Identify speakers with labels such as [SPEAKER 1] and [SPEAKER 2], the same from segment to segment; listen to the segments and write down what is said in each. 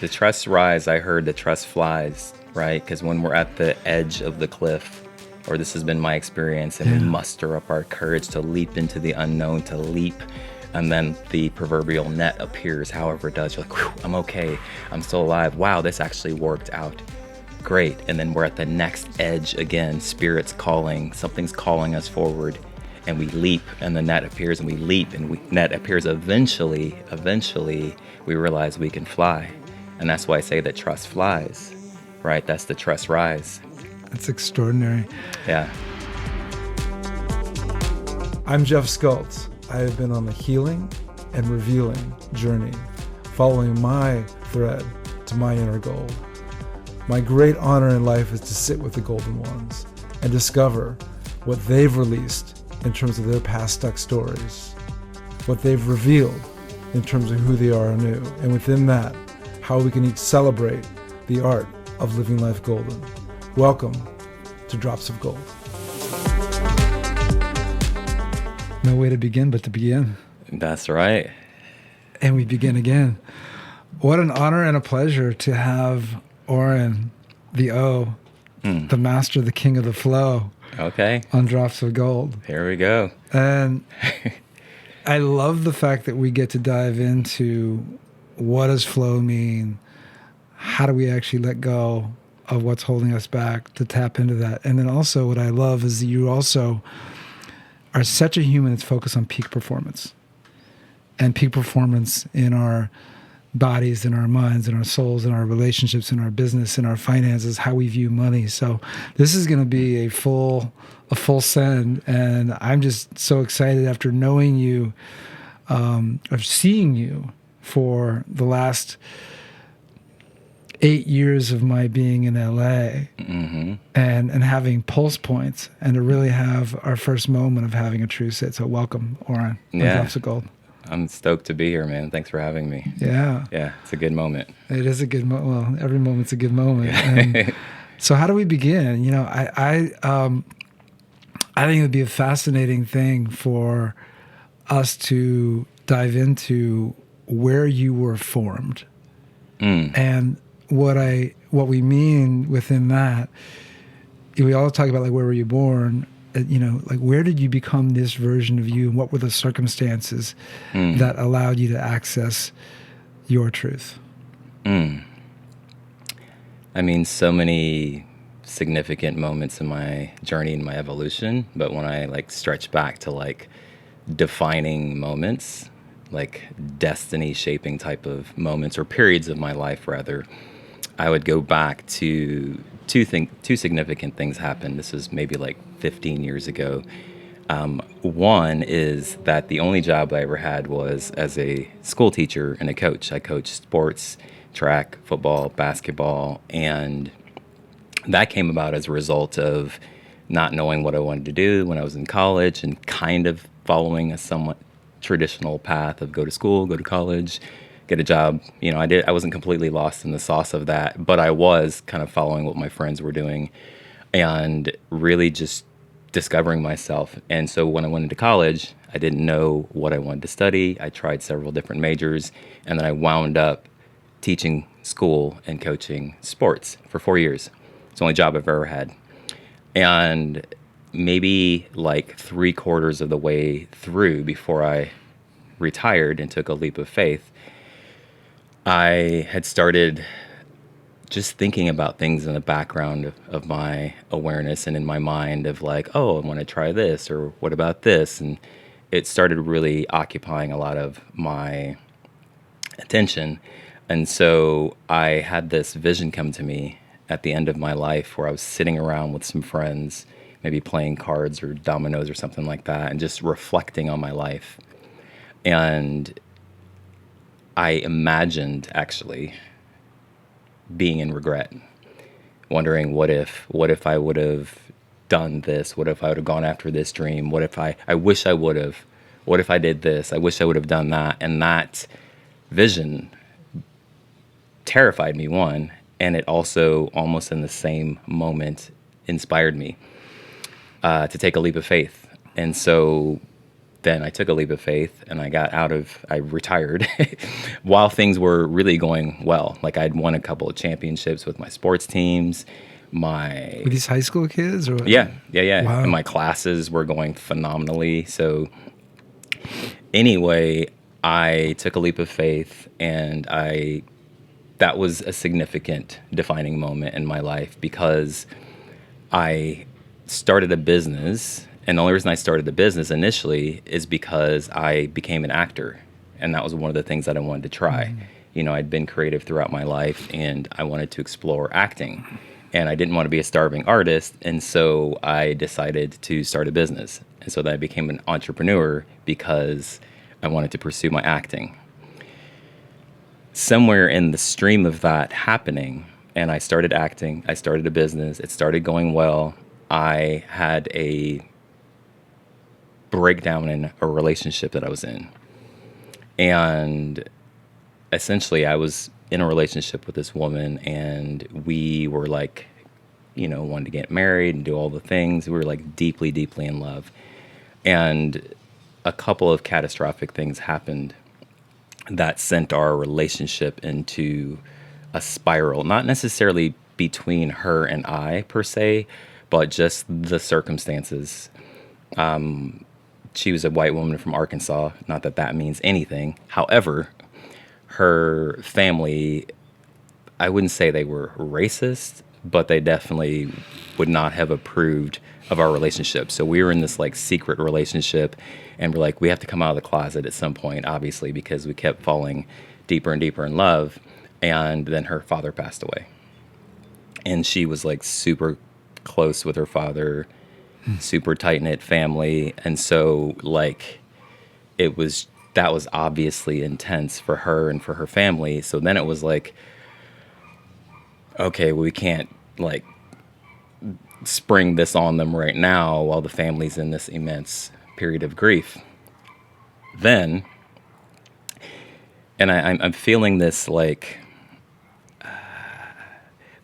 [SPEAKER 1] The trust rise, I heard the trust flies, right? Because when we're at the edge of the cliff, or this has been my experience, and we muster up our courage to leap into the unknown, to leap, and then the proverbial net appears, however it does. You're like, whew, I'm okay. I'm still alive. Wow, this actually worked out. Great. And then we're at the next edge again. Spirit's calling. Something's calling us forward. And we leap, and the net appears, and we leap, and net appears. Eventually, we realize we can fly. And that's why I say that trust flies, right? That's the trust rise.
[SPEAKER 2] That's extraordinary.
[SPEAKER 1] Yeah.
[SPEAKER 2] I'm Jeff Scult. I have been on a healing and revealing journey, following my thread to my inner gold. My great honor in life is to sit with the golden ones and discover what they've released in terms of their past stuck stories, what they've revealed in terms of who they are anew, and within that, how we can each celebrate the art of living life golden. Welcome to Drops of Gold. No way to begin but to begin.
[SPEAKER 1] That's right.
[SPEAKER 2] And we begin again. What an honor and a pleasure to have Oren, the O, the master, the king of the flow.
[SPEAKER 1] Okay.
[SPEAKER 2] On Drops of Gold.
[SPEAKER 1] Here we go.
[SPEAKER 2] And I love the fact that we get to dive into what does flow mean? How do we actually let go of what's holding us back to tap into that? And then also what I love is that you also are such a human that's focused on peak performance. And peak performance in our bodies, in our minds, in our souls, in our relationships, in our business, in our finances, how we view money. So this is going to be a full send, and I'm just so excited after knowing you, or seeing you for the last 8 years of my being in LA, and having pulse points, and to really have our first moment of having a true sit. So welcome, Oren.
[SPEAKER 1] Yeah.
[SPEAKER 2] Drops of Gold.
[SPEAKER 1] I'm stoked to be here, man. Thanks for having me.
[SPEAKER 2] Yeah.
[SPEAKER 1] Yeah, it's a good moment.
[SPEAKER 2] It is a good moment. Well, every moment's a good moment. And so how do we begin? You know, I think it would be a fascinating thing for us to dive into where you were formed. And what we mean within that, we all talk about like, where were you born? You know, like, where did you become this version of you, and what were the circumstances that allowed you to access your truth?
[SPEAKER 1] I mean, so many significant moments in my journey and my evolution, but when I like stretch back to like defining moments, like destiny shaping type of moments or periods of my life rather, I would go back to two significant things happened. This was maybe like 15 years ago. One is that the only job I ever had was as a school teacher and a coach. I coached sports, track, football, basketball, and that came about as a result of not knowing what I wanted to do when I was in college and kind of following a somewhat traditional path of go to school, go to college, get a job. You know, I wasn't completely lost in the sauce of that, but I was kind of following what my friends were doing and really just discovering myself. And so when I went into college, I didn't know what I wanted to study. I tried several different majors, and then I wound up teaching school and coaching sports for 4 years. It's the only job I've ever had. And maybe like 3/4 of the way through, before I retired and took a leap of faith, I had started just thinking about things in the background of my awareness and in my mind of like, oh, I want to try this, or what about this? And it started really occupying a lot of my attention. And so I had this vision come to me at the end of my life where I was sitting around with some friends, maybe playing cards or dominoes or something like that, and just reflecting on my life. And I imagined actually being in regret, wondering what if I would have done this? What if I would have gone after this dream? What if I wish I would have? What if I did this? I wish I would have done that. And that vision terrified me, one, and it also almost in the same moment inspired me to take a leap of faith. And so then I took a leap of faith and I retired while things were really going well. Like I'd won a couple of championships with my sports teams.
[SPEAKER 2] With these high school kids? Or
[SPEAKER 1] Yeah.
[SPEAKER 2] Wow.
[SPEAKER 1] And my classes were going phenomenally. So anyway, I took a leap of faith, and that was a significant defining moment in my life because I started a business. And the only reason I started the business initially is because I became an actor. And that was one of the things that I wanted to try. I'd been creative throughout my life, and I wanted to explore acting. And I didn't want to be a starving artist. And so I decided to start a business. And so then I became an entrepreneur because I wanted to pursue my acting. Somewhere in the stream of that happening, and I started acting, I started a business, it started going well. I had a breakdown in a relationship that I was in. And essentially, I was in a relationship with this woman, and we were like, wanted to get married and do all the things. We were like deeply, deeply in love. And a couple of catastrophic things happened that sent our relationship into a spiral, not necessarily between her and I per se, but just the circumstances. She was a white woman from Arkansas. Not that that means anything. However, her family, I wouldn't say they were racist, but they definitely would not have approved of our relationship. So we were in this like secret relationship, and we're like, we have to come out of the closet at some point, obviously, because we kept falling deeper and deeper in love. And then her father passed away. And she was like super close with her father, super tight-knit family. And so like that was obviously intense for her and for her family. So then it was like, okay, we can't like spring this on them right now while the family's in this immense period of grief. Then, and I'm feeling this like,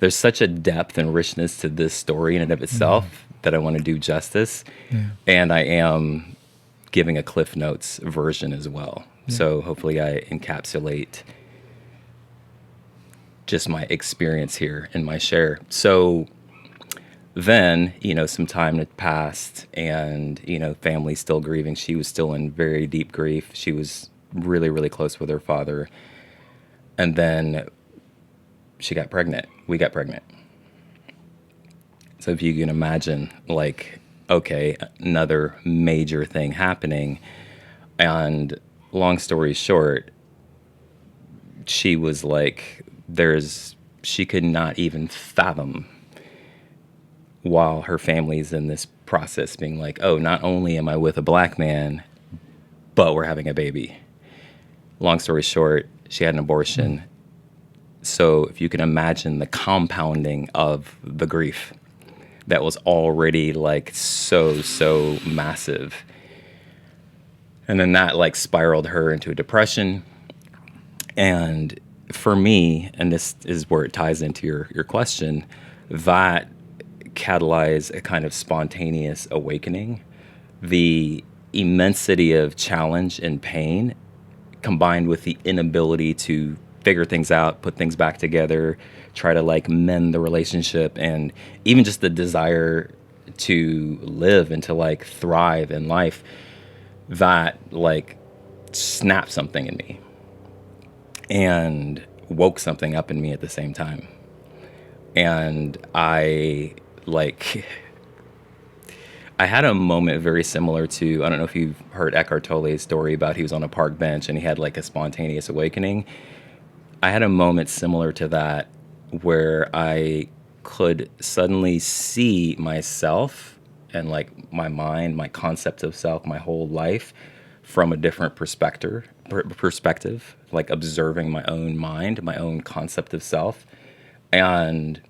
[SPEAKER 1] there's such a depth and richness to this story in and of itself that I want to do justice.
[SPEAKER 2] Yeah.
[SPEAKER 1] And I am giving a Cliff Notes version as well. Yeah. So hopefully I encapsulate just my experience here in my share. So then, some time had passed, and, family still grieving. She was still in very deep grief. She was really, really close with her father. And then she got pregnant. We got pregnant. So if you can imagine, like, okay, another major thing happening. And long story short, she was like, she could not even fathom, while her family's in this process, being like, oh, not only am I with a black man, but we're having a baby. Long story short, she had an abortion. So if you can imagine the compounding of the grief that was already like so massive. And then that like spiraled her into a depression. And for me, and this is where it ties into your question, that catalyzed a kind of spontaneous awakening. The immensity of challenge and pain combined with the inability to figure things out, put things back together, try to like mend the relationship, and even just the desire to live and to like thrive in life, that like snapped something in me and woke something up in me at the same time. And I had a moment very similar to, I don't know if you've heard Eckhart Tolle's story about he was on a park bench and he had like a spontaneous awakening. I had a moment similar to that where I could suddenly see myself and like my mind, my concept of self, my whole life from a different perspective, like observing my own mind, my own concept of self. And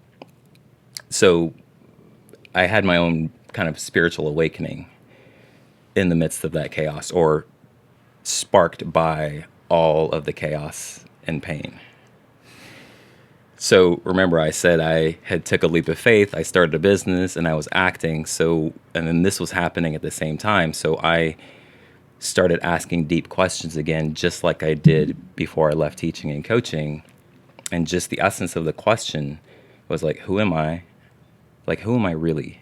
[SPEAKER 1] so I had my own kind of spiritual awakening in the midst of that chaos, or sparked by all of the chaos and pain. So remember, I said I had took a leap of faith. I started a business and I was acting. So, and then this was happening at the same time. So I started asking deep questions again, just like I did before I left teaching and coaching. And just the essence of the question was like, who am I? Like, who am I really?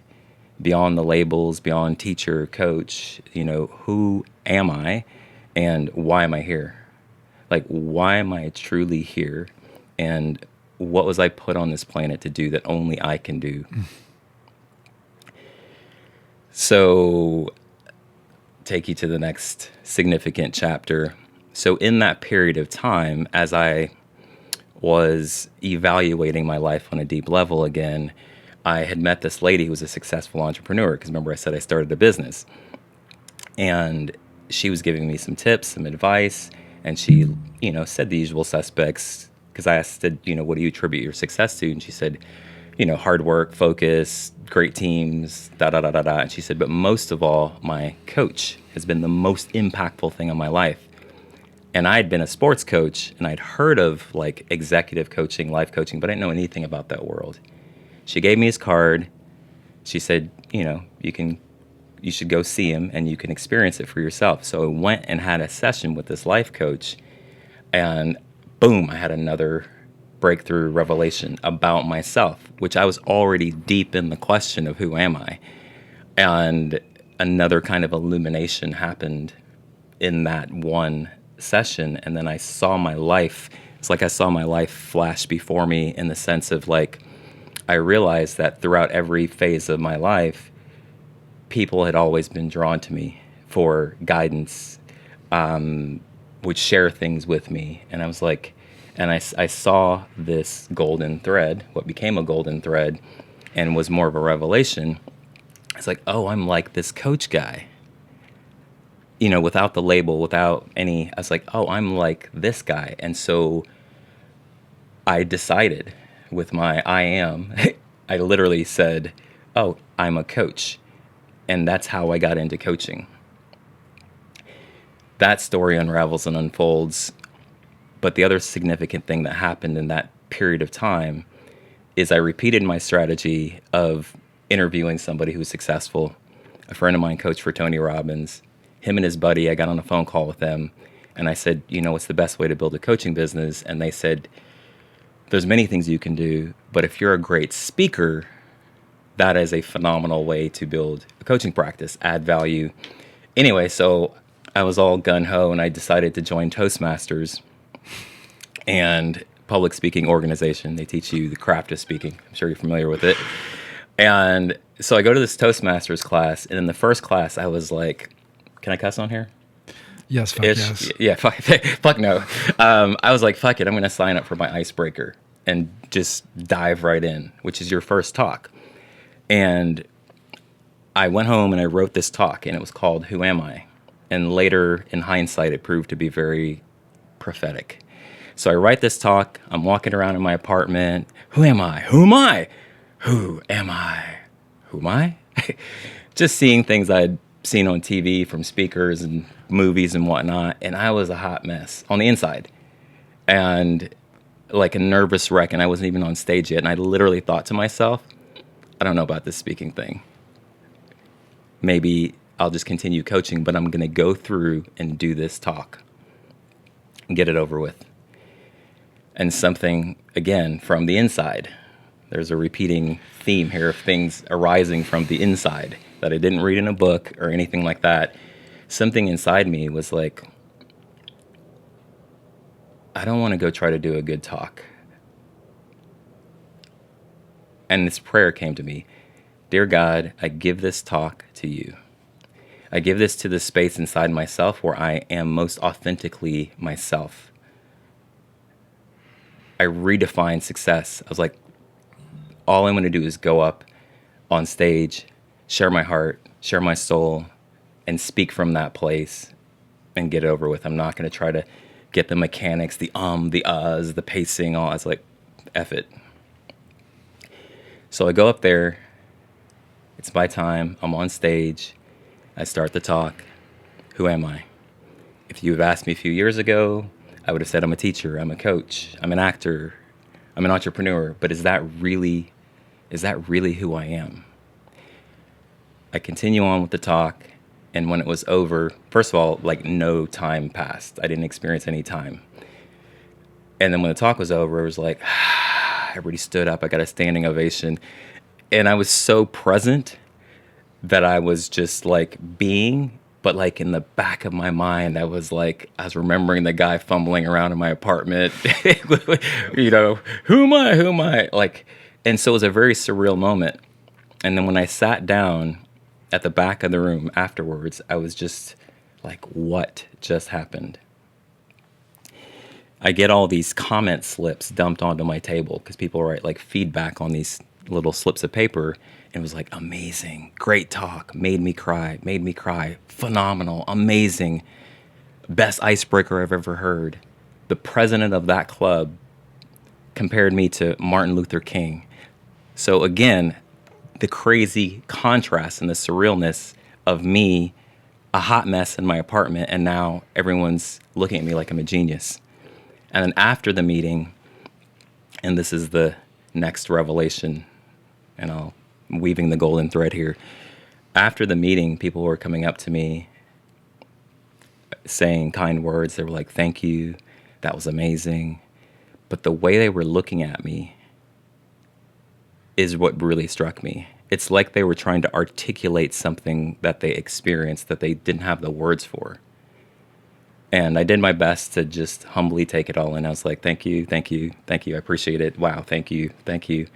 [SPEAKER 1] Beyond the labels, beyond teacher, coach, who am I and why am I here? Like, why am I truly here? And what was I put on this planet to do that only I can do? So, take you to the next significant chapter. So, in that period of time, as I was evaluating my life on a deep level again, I had met this lady who was a successful entrepreneur. Because remember, I said I started a business. And she was giving me some tips, some advice. And she, said the usual suspects. Because I asked, what do you attribute your success to? And she said, hard work, focus, great teams, da da da da da. And she said, but most of all, my coach has been the most impactful thing in my life. And I had been a sports coach, and I'd heard of like executive coaching, life coaching, but I didn't know anything about that world. She gave me his card. She said, you should go see him and you can experience it for yourself. So I went and had a session with this life coach, and boom, I had another breakthrough revelation about myself, which I was already deep in the question of who am I? And another kind of illumination happened in that one session. And then I saw my life. It's like I saw my life flash before me, in the sense of like, I realized that throughout every phase of my life, people had always been drawn to me for guidance, would share things with me. And I was like, and I saw this golden thread, what became a golden thread and was more of a revelation. It's like, oh, I'm like this coach guy. Without the label, without any, I was like, oh, I'm like this guy. And so I decided with my I am, I literally said, oh, I'm a coach. And that's how I got into coaching. That story unravels and unfolds. But the other significant thing that happened in that period of time is I repeated my strategy of interviewing somebody who was successful. A friend of mine coached for Tony Robbins. Him and his buddy, I got on a phone call with them, and I said, what's the best way to build a coaching business? And they said, there's many things you can do, but if you're a great speaker, that is a phenomenal way to build a coaching practice, add value. Anyway, so I was all gung-ho, and I decided to join Toastmasters and public speaking organization. They teach you the craft of speaking. I'm sure you're familiar with it. And so I go to this Toastmasters class, and in the first class, I was like, can I cuss on here?
[SPEAKER 2] Yes, fuck yes.
[SPEAKER 1] Yeah, fuck no. I was like, fuck it, I'm going to sign up for my icebreaker and just dive right in, which is your first talk. And I went home and I wrote this talk, and it was called Who Am I? And later, in hindsight, it proved to be very prophetic. So I write this talk. I'm walking around in my apartment. Who am I? Who am I? Who am I? Who am I? Just seeing things I'd seen on TV from speakers and movies and whatnot. And I was a hot mess on the inside. And like a nervous wreck. And I wasn't even on stage yet. And I literally thought to myself, I don't know about this speaking thing. Maybe I'll just continue coaching, but I'm going to go through and do this talk and get it over with. And something, again, from the inside. There's a repeating theme here of things arising from the inside that I didn't read in a book or anything like that. Something inside me was like, I don't want to go try to do a good talk. And this prayer came to me. Dear God, I give this talk to you. I give this to the space inside myself where I am most authentically myself. I redefined success. I was like, all I'm going to do is go up on stage, share my heart, share my soul, and speak from that place and get it over with. I'm not going to try to get the mechanics, the the uhs, the pacing, all. I was like, F it. So I go up there. It's my time. I'm on stage. I start the talk. Who am I? If you have asked me a few years ago, I would have said I'm a teacher, I'm a coach, I'm an actor, I'm an entrepreneur. But is that really who I am? I continue on with the talk, And when it was over, first of all, like no time passed. I didn't experience any time. And then when the talk was over, it was like, everybody stood up. I got a standing ovation. And I was so present that I was just like being, but like in the back of my mind, I was remembering the guy fumbling around in my apartment, you know, who am I? Who am I? Like, and so it was a very surreal moment. And then when I sat down at the back of the room afterwards, I was just like, what just happened? I get all these comment slips dumped onto my table because people write like feedback on these little slips of paper. And it was like, amazing, great talk, made me cry, phenomenal, amazing, best icebreaker I've ever heard. The president of that club compared me to Martin Luther King. So again, the crazy contrast and the surrealness of me, a hot mess in my apartment, and now everyone's looking at me like I'm a genius. And then after the meeting, and this is the next revelation, and I'm weaving the golden thread here. After the meeting, people were coming up to me saying kind words. They were like, thank you, that was amazing. But the way they were looking at me is what really struck me. It's like they were trying to articulate something that they experienced that they didn't have the words for. And I did my best to just humbly take it all in. I was like, thank you, thank you, thank you. I appreciate it. Wow, thank you, thank you.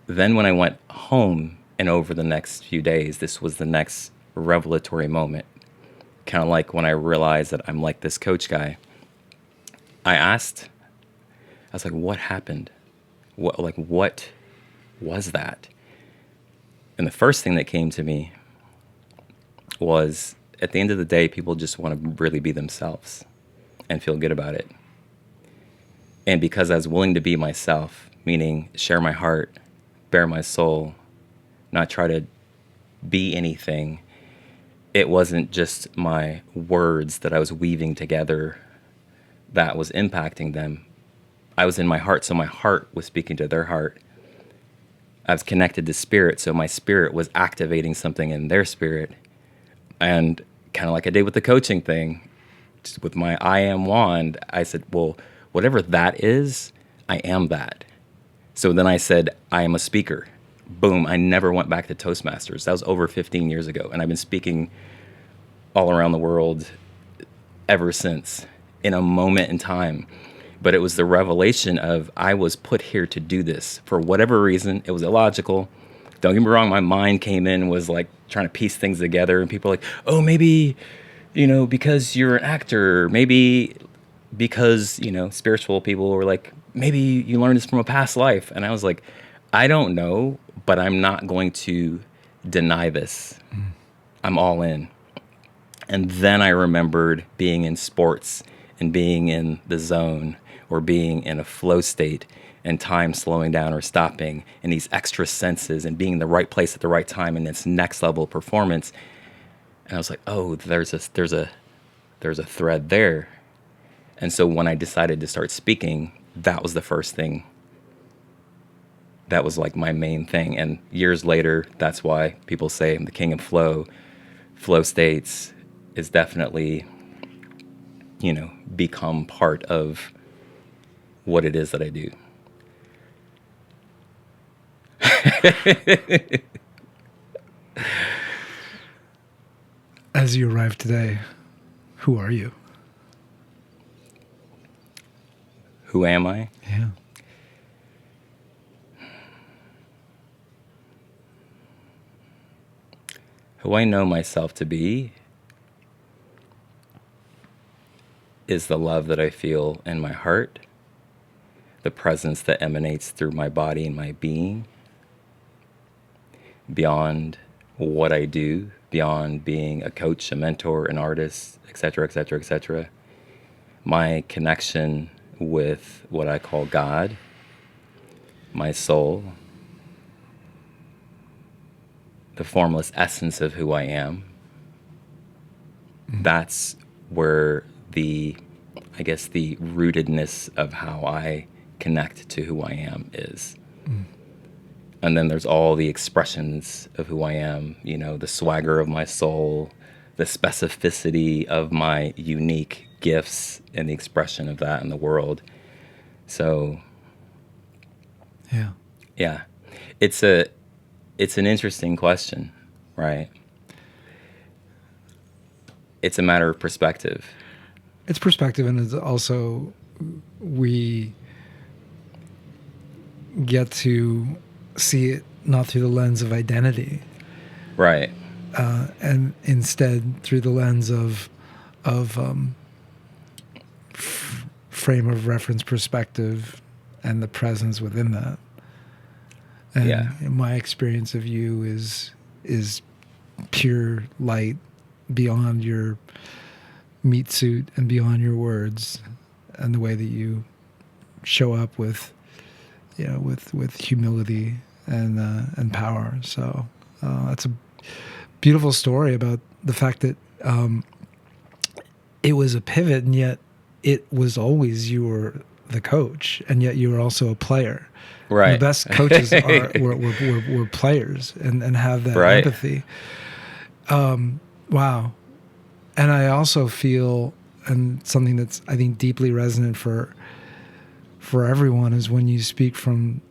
[SPEAKER 1] Then when I went home and over the next few days, this was the next revelatory moment. Kind of like when I realized that I'm like this coach guy. I was like, what happened? What was that? And the first thing that came to me was, at the end of the day, people just want to really be themselves and feel good about it. And because I was willing to be myself, meaning share my heart, bare my soul, not try to be anything, it wasn't just my words that I was weaving together that was impacting them. I was in my heart, so my heart was speaking to their heart. I was connected to spirit, so my spirit was activating something in their spirit. And kind of like I did with the coaching thing, just with my I am wand, I said, well, whatever that is, I am that. So then I said, I am a speaker. Boom, I never went back to Toastmasters. That was over 15 years ago. And I've been speaking all around the world ever since, in a moment in time. But it was the revelation of, I was put here to do this. For whatever reason, it was illogical. Don't get me wrong, my mind came in, was like trying to piece things together. And people were like, oh, maybe, because you're an actor. Maybe because, spiritual people were like, maybe you learned this from a past life. And I was like, I don't know, but I'm not going to deny this. I'm all in. And then I remembered being in sports and being in the zone, or being in a flow state and time slowing down or stopping, and these extra senses, and being in the right place at the right time in this next level of performance. And I was like, oh, there's a thread there. And so when I decided to start speaking, that was the first thing. That was like my main thing. And years later, that's why people say I'm the king of flow. Flow states is definitely, become part of what it is that I do.
[SPEAKER 2] As you arrive today, who are you?
[SPEAKER 1] Who am I?
[SPEAKER 2] Yeah.
[SPEAKER 1] Who I know myself to be is the love that I feel in my heart, the presence that emanates through my body and my being, beyond what I do, beyond being a coach, a mentor, an artist, etc., etc., etc. My connection with what I call God, my soul, the formless essence of who I am. That's where the rootedness of how I connect to who I am is. And then there's all the expressions of who I am, the swagger of my soul, the specificity of my unique gifts and the expression of that in the world. So,
[SPEAKER 2] Yeah.
[SPEAKER 1] yeah, it's an interesting question, right? It's a matter of perspective.
[SPEAKER 2] It's perspective, and it's also we get to see it not through the lens of identity,
[SPEAKER 1] Right.
[SPEAKER 2] and instead through the lens of frame of reference perspective and the presence within that. And
[SPEAKER 1] Yeah.
[SPEAKER 2] my experience of you is pure light beyond your meat suit and beyond your words, and the way that you show up with with humility and power. So that's a beautiful story about the fact that it was a pivot, and yet it was always you were the coach, and yet you were also a player.
[SPEAKER 1] Right.
[SPEAKER 2] And the best coaches were players and have that
[SPEAKER 1] Right.
[SPEAKER 2] empathy. Wow. And I also feel, and something that's I think deeply resonant for everyone, is when you speak from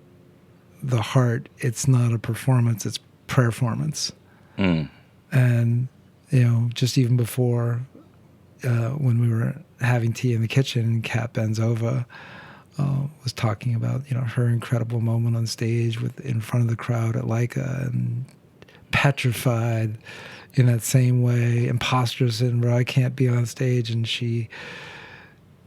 [SPEAKER 2] the heart, it's not a performance, it's performance.
[SPEAKER 1] Mm.
[SPEAKER 2] And just even before, when we were having tea in the kitchen, Kat Benzova was talking about her incredible moment on stage in front of the crowd at Leica, and petrified in that same way, imposter syndrome, I can't be on stage, and she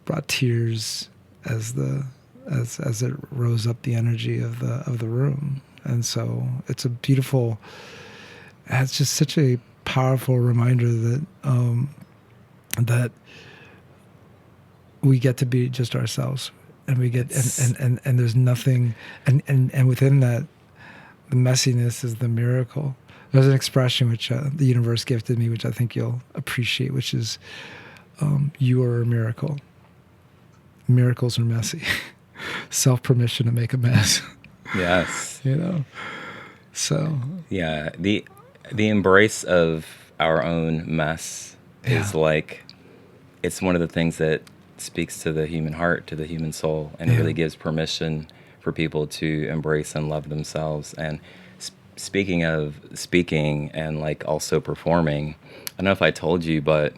[SPEAKER 2] brought tears as it rose up the energy of the room. And so it's just such a powerful reminder that that we get to be just ourselves, and we get and there's nothing, and within that, the messiness is the miracle. There's an expression which the universe gifted me, which I think you'll appreciate, which is you are a miracle. Miracles are messy. Self-permission to make a mess.
[SPEAKER 1] Yes.
[SPEAKER 2] So
[SPEAKER 1] Yeah, the embrace of our own mess is it's one of the things that speaks to the human heart, to the human soul, and really gives permission for people to embrace and love themselves. And speaking of speaking and also performing, I don't know if I told you, but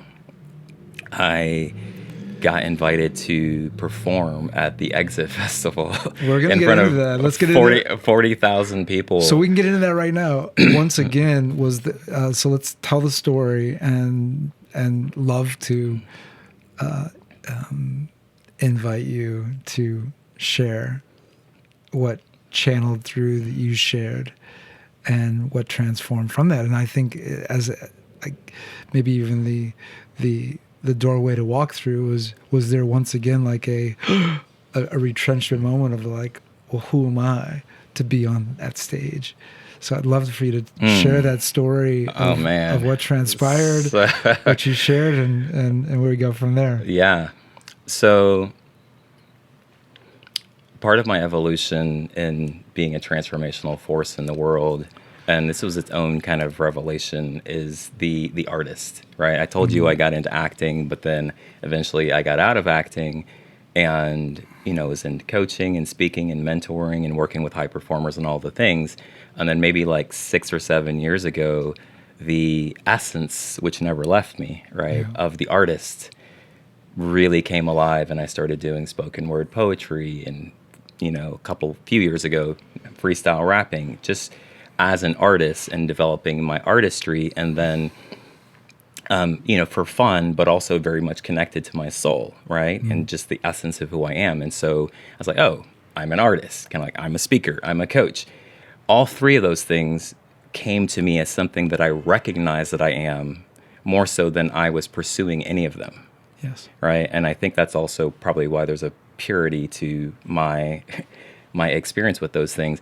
[SPEAKER 1] I got invited to perform at the Exit Festival.
[SPEAKER 2] We're going to get into that. Let's get into that.
[SPEAKER 1] 40,000 people.
[SPEAKER 2] So we can get into that right now. Once again, so let's tell the story, and love to invite you to share what channeled through that you shared and what transformed from that. And I think maybe even the doorway to walk through was there once again a retrenchment moment of well, who am I to be on that stage? So I'd love for you to share that story of what transpired, what you shared, and where we go from there.
[SPEAKER 1] Yeah. So part of my evolution in being a transformational force in the world, and this was its own kind of revelation, is the artist, right? I told you I got into acting, but then eventually I got out of acting and, was into coaching and speaking and mentoring and working with high performers and all the things. And then maybe 6 or 7 years ago, the essence, which never left me, right, of the artist really came alive, and I started doing spoken word poetry and, few years ago, freestyle rapping, just as an artist and developing my artistry, and then, for fun, but also very much connected to my soul, right? And just the essence of who I am. And so I was like, oh, I'm an artist, kind of I'm a speaker, I'm a coach. All three of those things came to me as something that I recognize that I am, more so than I was pursuing any of them.
[SPEAKER 2] Yes.
[SPEAKER 1] Right. And I think that's also probably why there's a purity to my experience with those things.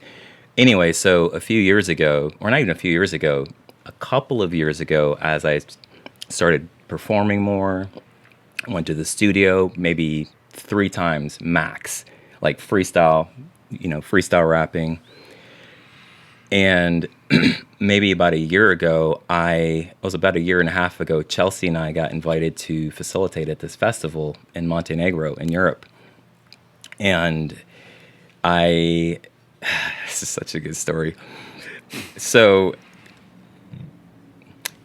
[SPEAKER 1] Anyway, so a few years ago, or not even a few years ago, a couple of years ago, as I started performing more, I went to the studio maybe 3 times max, freestyle rapping. And maybe about a year ago, it was about a year and a half ago, Chelsea and I got invited to facilitate at this festival in Montenegro in Europe. And I, this is such a good story. So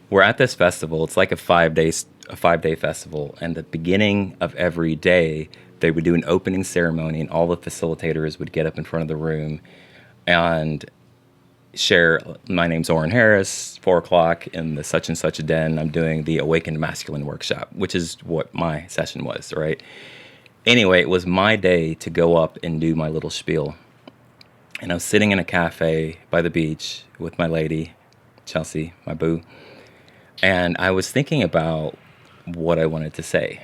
[SPEAKER 1] we're at this festival. It's like a 5-day festival. And the beginning of every day, they would do an opening ceremony, and all the facilitators would get up in front of the room and share, my name's Oren Harris, 4:00 in the such and such a den. I'm doing the Awakened Masculine workshop, which is what my session was, right? Anyway, it was my day to go up and do my little spiel. And I was sitting in a cafe by the beach with my lady, Chelsea, my boo. And I was thinking about what I wanted to say.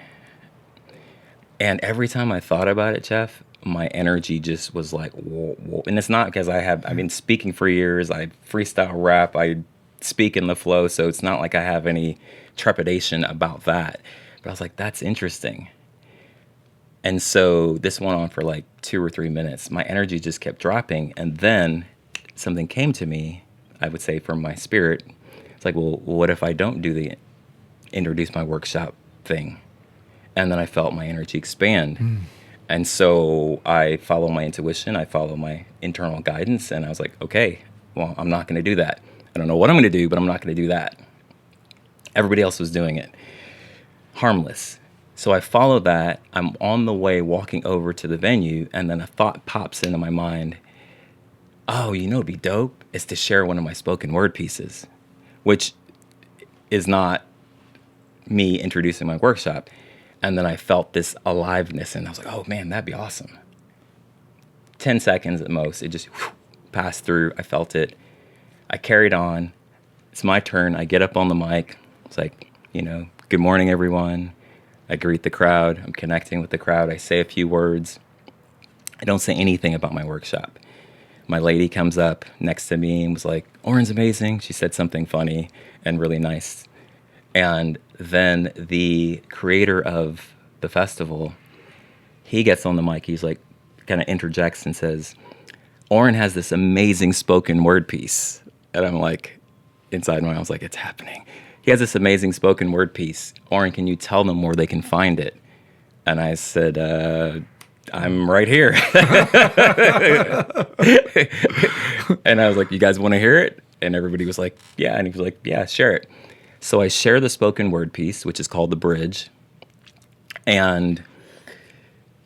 [SPEAKER 1] And every time I thought about it, Jeff, my energy just was like, whoa, whoa. And it's not because I've been speaking for years. I freestyle rap. I speak in the flow. So it's not like I have any trepidation about that. But I was like, that's interesting. And so this went on for like 2 or 3 minutes. My energy just kept dropping. And then something came to me, I would say from my spirit. It's like, well, what if I don't do the introduce my workshop thing? And then I felt my energy expand. And so I follow my intuition, I follow my internal guidance, and I was like, okay, well, I'm not going to do that. I don't know what I'm going to do, but I'm not going to do that. Everybody else was doing it. Harmless. So I follow that. I'm on the way walking over to the venue, and then a thought pops into my mind. Oh, you know what'd be dope? Is to share one of my spoken word pieces, which is not me introducing my workshop. And then I felt this aliveness, and I was like, oh, man, that'd be awesome. 10 seconds at most. It just passed through. I felt it. I carried on. It's my turn. I get up on the mic. It's like, good morning, everyone. I greet the crowd. I'm connecting with the crowd. I say a few words. I don't say anything about my workshop. My lady comes up next to me and was like, Oren's amazing. She said something funny and really nice. And then the creator of the festival, he gets on the mic. He's like, kind of interjects and says, Oren has this amazing spoken word piece. And I'm like, inside my, I was like, it's happening. He has this amazing spoken word piece. Oren, can you tell them where they can find it? And I said, I'm right here. And I was like, you guys want to hear it? And everybody was like, yeah. And he was like, yeah, share it. So I share the spoken word piece, which is called The Bridge. And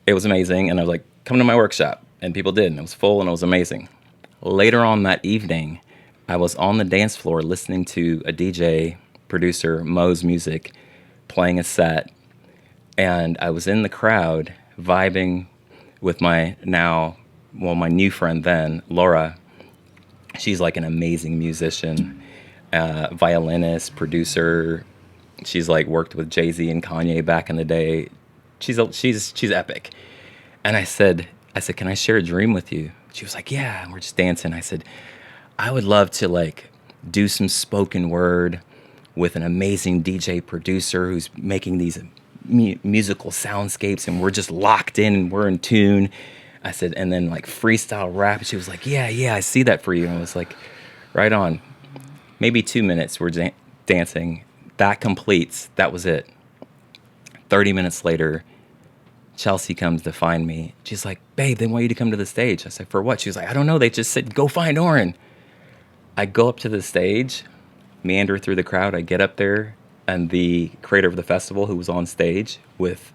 [SPEAKER 1] it was amazing. And I was like, come to my workshop. And people did. And it was full and it was amazing. Later on that evening, I was on the dance floor listening to a DJ, producer, Mo's music, playing a set. And I was in the crowd vibing with my new friend then, Laura. She's like an amazing musician. Violinist, producer. She's like worked with Jay-Z and Kanye back in the day. She's epic. And I said, can I share a dream with you? She was like, yeah. And we're just dancing. I said, I would love to like do some spoken word with an amazing DJ producer who's making these musical soundscapes, and we're just locked in and we're in tune. I said, and then like freestyle rap. She was like, yeah, I see that for you. And I was like, right on. Maybe 2 minutes we're dancing. That completes. That was it. 30 minutes later, Chelsea comes to find me. She's like, babe, they want you to come to the stage. I said, for what? She was like, I don't know. They just said, go find Oren. I go up to the stage, meander through the crowd. I get up there, and the creator of the festival who was on stage with,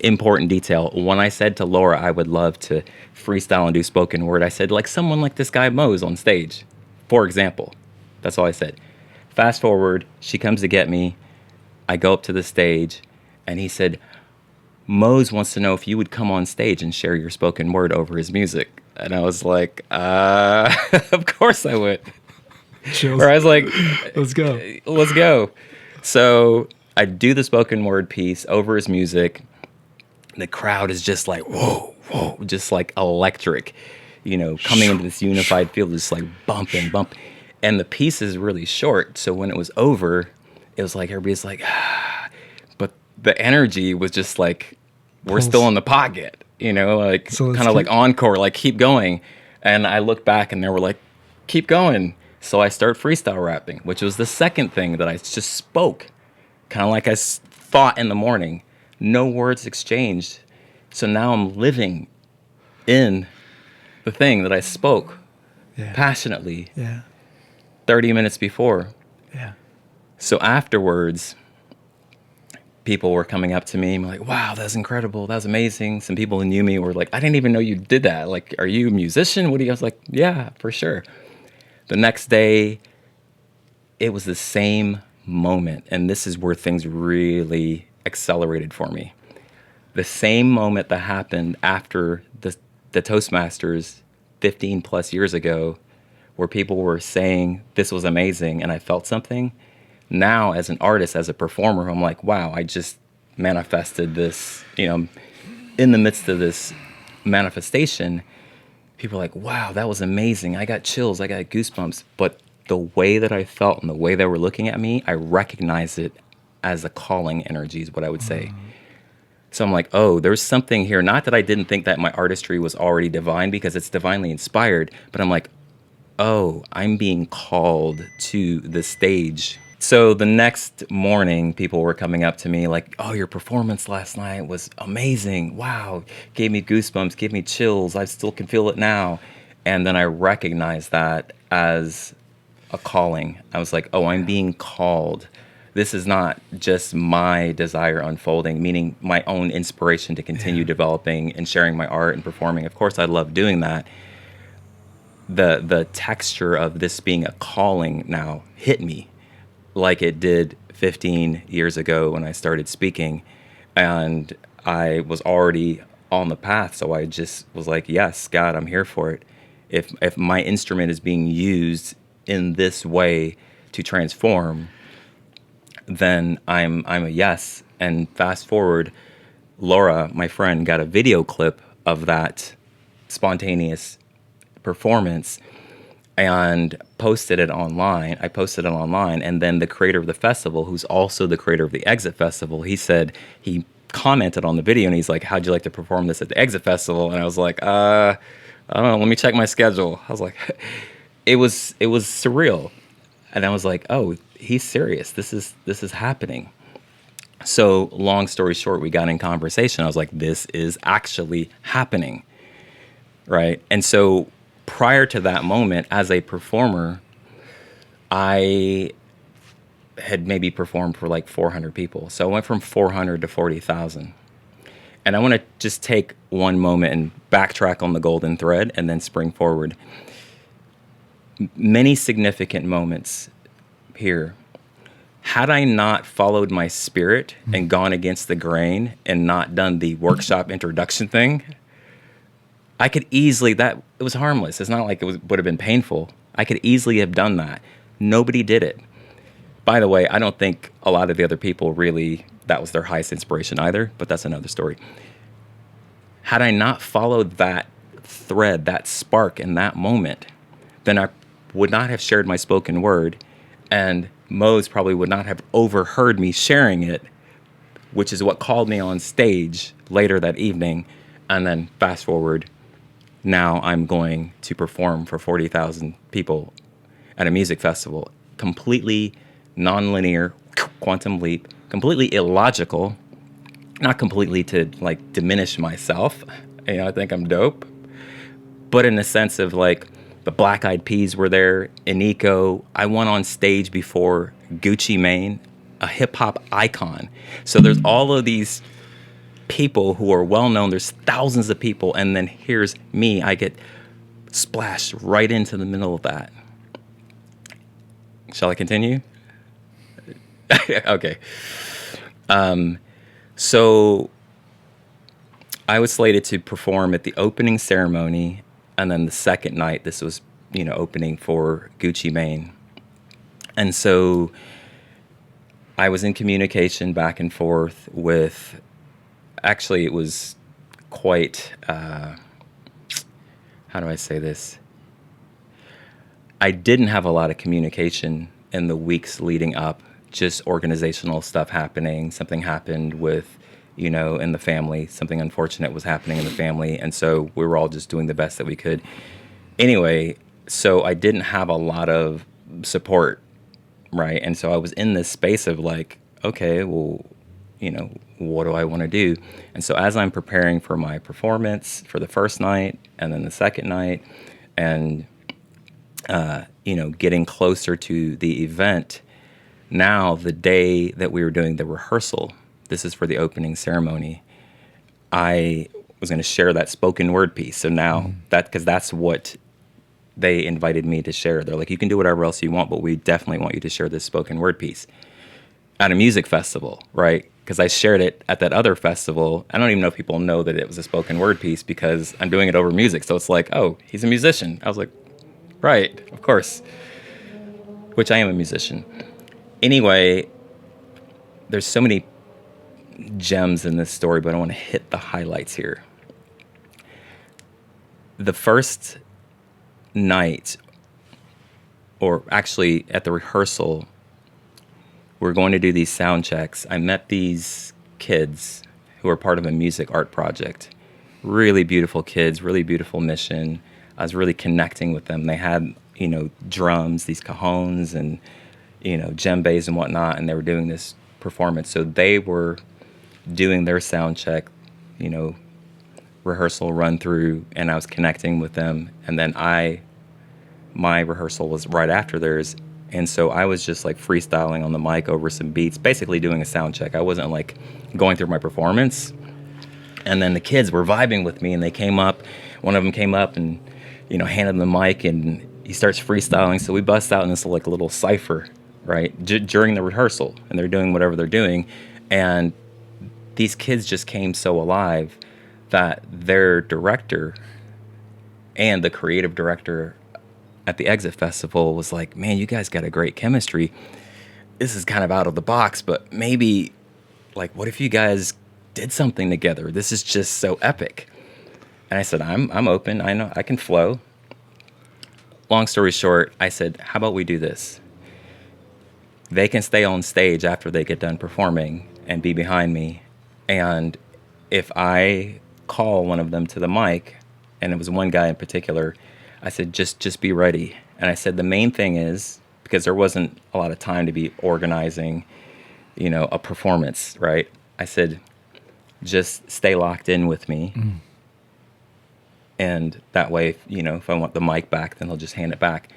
[SPEAKER 1] important detail. When I said to Laura, I would love to freestyle and do spoken word, I said, like someone like this guy Mo's on stage, for example. That's all I said. Fast forward, she comes to get me. I go up to the stage, and he said, Mose wants to know if you would come on stage and share your spoken word over his music. And I was like, of course I would.
[SPEAKER 2] Chills.
[SPEAKER 1] Or I was like,
[SPEAKER 2] let's go.
[SPEAKER 1] Let's go. So I do the spoken word piece over his music. The crowd is just like, whoa, just like electric, coming into this unified field, just like bump. And the piece is really short. So when it was over, it was like, everybody's like, but the energy was just like, we're still in the pocket, like
[SPEAKER 2] so
[SPEAKER 1] kind of like encore, like keep going. And I look back and there were like keep going. So I start freestyle rapping, which was the second thing that I just spoke, kind of like I thought in the morning. No words exchanged. So now I'm living in the thing that I spoke
[SPEAKER 2] Yeah.
[SPEAKER 1] passionately
[SPEAKER 2] Yeah.
[SPEAKER 1] 30 minutes before.
[SPEAKER 2] Yeah.
[SPEAKER 1] So afterwards, people were coming up to me and like, wow, that's incredible. That was amazing. Some people who knew me were like, I didn't even know you did that. Like, are you a musician? What do you? I was like, yeah, for sure. The next day, it was the same moment. And this is where things really accelerated for me. The same moment that happened after the Toastmasters 15 plus years ago, where people were saying this was amazing and I felt something. Now, as an artist, as a performer, I'm like, wow, I just manifested this, in the midst of this manifestation. People are like, wow, that was amazing. I got chills, I got goosebumps. But the way that I felt and the way they were looking at me, I recognized it as a calling energy, is what I would say. So I'm like, oh, there's something here. Not that I didn't think that my artistry was already divine, because it's divinely inspired, but I'm like, oh, I'm being called to the stage. So the next morning, people were coming up to me like, oh, your performance last night was amazing. Wow, gave me goosebumps, gave me chills. I still can feel it now. And then I recognized that as a calling. I was like, oh, I'm being called. This is not just my desire unfolding, meaning my own inspiration to continue developing and sharing my art and performing. Of course, I love doing that. The texture of this being a calling now hit me like it did 15 years ago when I started speaking. And I was already on the path. So I just was like, yes, God, I'm here for it. If my instrument is being used in this way to transform, then I'm a yes. And fast forward, Laura, my friend, got a video clip of that spontaneous performance and posted it online. I posted it online, and then the creator of the festival, who's also the creator of the Exit Festival, he commented on the video, and he's like, how'd you like to perform this at the Exit Festival? And I was like, I don't know, let me check my schedule. I was like, it was surreal. And I was like, oh, he's serious. This is happening. So long story short, we got in conversation. I was like, this is actually happening. Right. And so prior to that moment, as a performer, I had maybe performed for like 400 people. So I went from 400 to 40,000. And I want to just take one moment and backtrack on the golden thread and then spring forward. Many significant moments here. Had I not followed my spirit and gone against the grain and not done the workshop introduction thing, I could easily, it was harmless. It's not like would have been painful. I could easily have done that. Nobody did it. By the way, I don't think a lot of the other people really, that was their highest inspiration either, but that's another story. Had I not followed that thread, that spark in that moment, then I would not have shared my spoken word, and Mose probably would not have overheard me sharing it, which is what called me on stage later that evening. And then fast forward, now I'm going to perform for 40,000 people at a music festival. Completely nonlinear, quantum leap, completely illogical, not completely to like diminish myself. I think I'm dope, but in the sense of like the Black Eyed Peas were there, Iniko. I went on stage before Gucci Mane, a hip hop icon. So there's all of these people who are well known. There's thousands of people, and then here's me. I get splashed right into the middle of that. Shall I continue? Okay. So I was slated to perform at the opening ceremony, and then the second night, this was, opening for Gucci Mane. And so I was in communication back and forth with, actually, it was quite, how do I say this? I didn't have a lot of communication in the weeks leading up, just organizational stuff happening. Something happened with, in the family. Something unfortunate was happening in the family. And so we were all just doing the best that we could. Anyway, so I didn't have a lot of support, right? And so I was in this space of like, okay, well, what do I want to do? And so as I'm preparing for my performance for the first night and then the second night, and getting closer to the event, now the day that we were doing the rehearsal, this is for the opening ceremony, I was going to share that spoken word piece. So now because that's what they invited me to share. They're like, you can do whatever else you want, but we definitely want you to share this spoken word piece at a music festival, right? Because I shared it at that other festival. I don't even know if people know that it was a spoken word piece because I'm doing it over music. So it's like, oh, he's a musician. I was like, right, of course, which I am a musician. Anyway, there's so many gems in this story, but I want to hit the highlights here. The first night, or actually at the rehearsal, we're going to do these sound checks. I met these kids who are part of a music art project. Really beautiful kids, really beautiful mission. I was really connecting with them. They had, drums, these cajones and, djembes and whatnot, and they were doing this performance. So they were doing their sound check, rehearsal run through, and I was connecting with them. And then my rehearsal was right after theirs. And so I was just like freestyling on the mic over some beats, basically doing a sound check. I wasn't like going through my performance. And then the kids were vibing with me, and they came up. One of them came up and, handed them the mic, and he starts freestyling. So we bust out in this like little cipher, right, during the rehearsal, and they're doing whatever they're doing. And these kids just came so alive that their director and the creative director at the Exit Festival was like, man, you guys got a great chemistry. This is kind of out of the box, but maybe, like, what if you guys did something together? This is just so epic. And I said, I'm open. I know I can flow. Long story short, I said, how about we do this? They can stay on stage after they get done performing and be behind me. And if I call one of them to the mic, and it was one guy in particular, I said, just be ready. And I said, the main thing is, because there wasn't a lot of time to be organizing, a performance, right? I said, just stay locked in with me. And that way, if I want the mic back, then I'll just hand it back.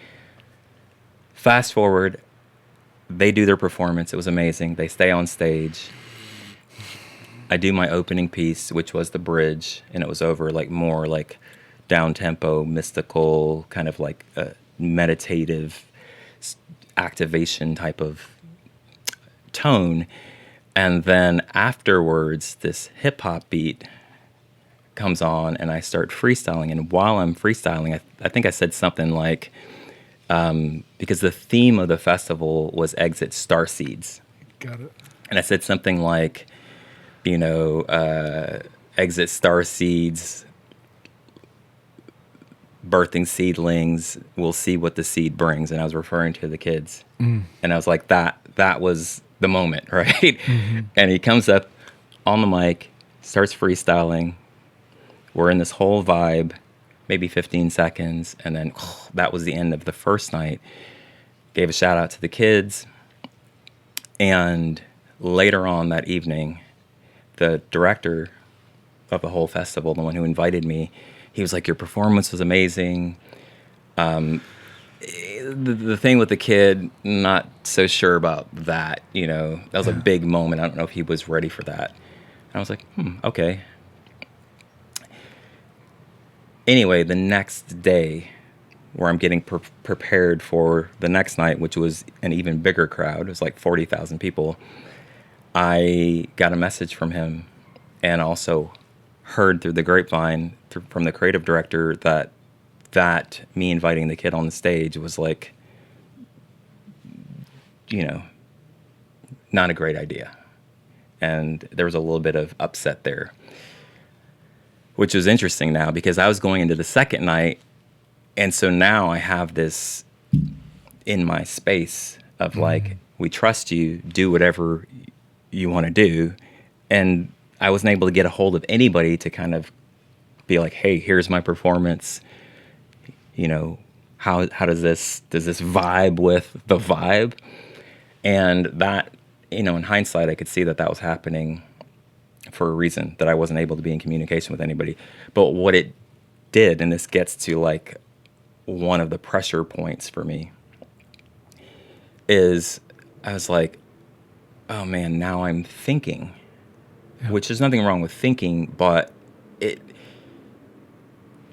[SPEAKER 1] Fast forward, they do their performance. It was amazing. They stay on stage. I do my opening piece, which was the bridge, and it was over like more like down-tempo, mystical, kind of like a meditative activation type of tone. And then afterwards, this hip-hop beat comes on, and I start freestyling. And while I'm freestyling, I think I said something like, because the theme of the festival was Exit Starseeds.
[SPEAKER 2] Got it.
[SPEAKER 1] And I said something like, exit starseeds, birthing seedlings, we'll see what the seed brings. And I was referring to the kids. And I was like, that was the moment, right? Mm-hmm. And he comes up on the mic, starts freestyling. We're in this whole vibe, maybe 15 seconds. And then that was the end of the first night. Gave a shout out to the kids. And later on that evening, the director of the whole festival, the one who invited me, he was like, your performance was amazing. The thing with the kid, not so sure about that, that was a big moment. I don't know if he was ready for that. And I was like, okay. Anyway, the next day, where I'm getting prepared for the next night, which was an even bigger crowd, it was like 40,000 people, I got a message from him, and also heard through the grapevine from the creative director that me inviting the kid on the stage was like, not a great idea. And there was a little bit of upset there, which was interesting now because I was going into the second night. And so now I have this in my space of like, we trust you, do whatever you want to do. And I wasn't able to get a hold of anybody to kind of be like, hey, here's my performance. How does this vibe with the vibe? And that, in hindsight, I could see that was happening for a reason, that I wasn't able to be in communication with anybody. But what it did, and this gets to like one of the pressure points for me, is I was like, oh man, now I'm thinking, which there's nothing wrong with thinking, but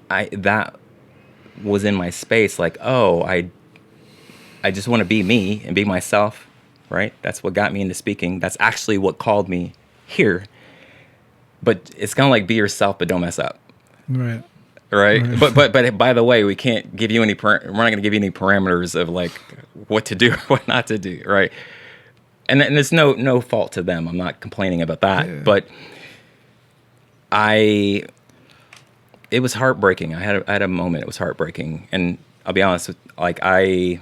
[SPEAKER 1] that was in my space, like, oh, I just want to be me and be myself, right? That's what got me into speaking. That's actually what called me here. But it's kind of like be yourself, but don't mess up.
[SPEAKER 2] Right.
[SPEAKER 1] Right. But by the way, we can't give you we're not going to give you any parameters of like what to do, what not to do. Right. And it's no fault to them. I'm not complaining about that. Yeah. But it was heartbreaking. I had a moment. It was heartbreaking. And I'll be honest with, like, I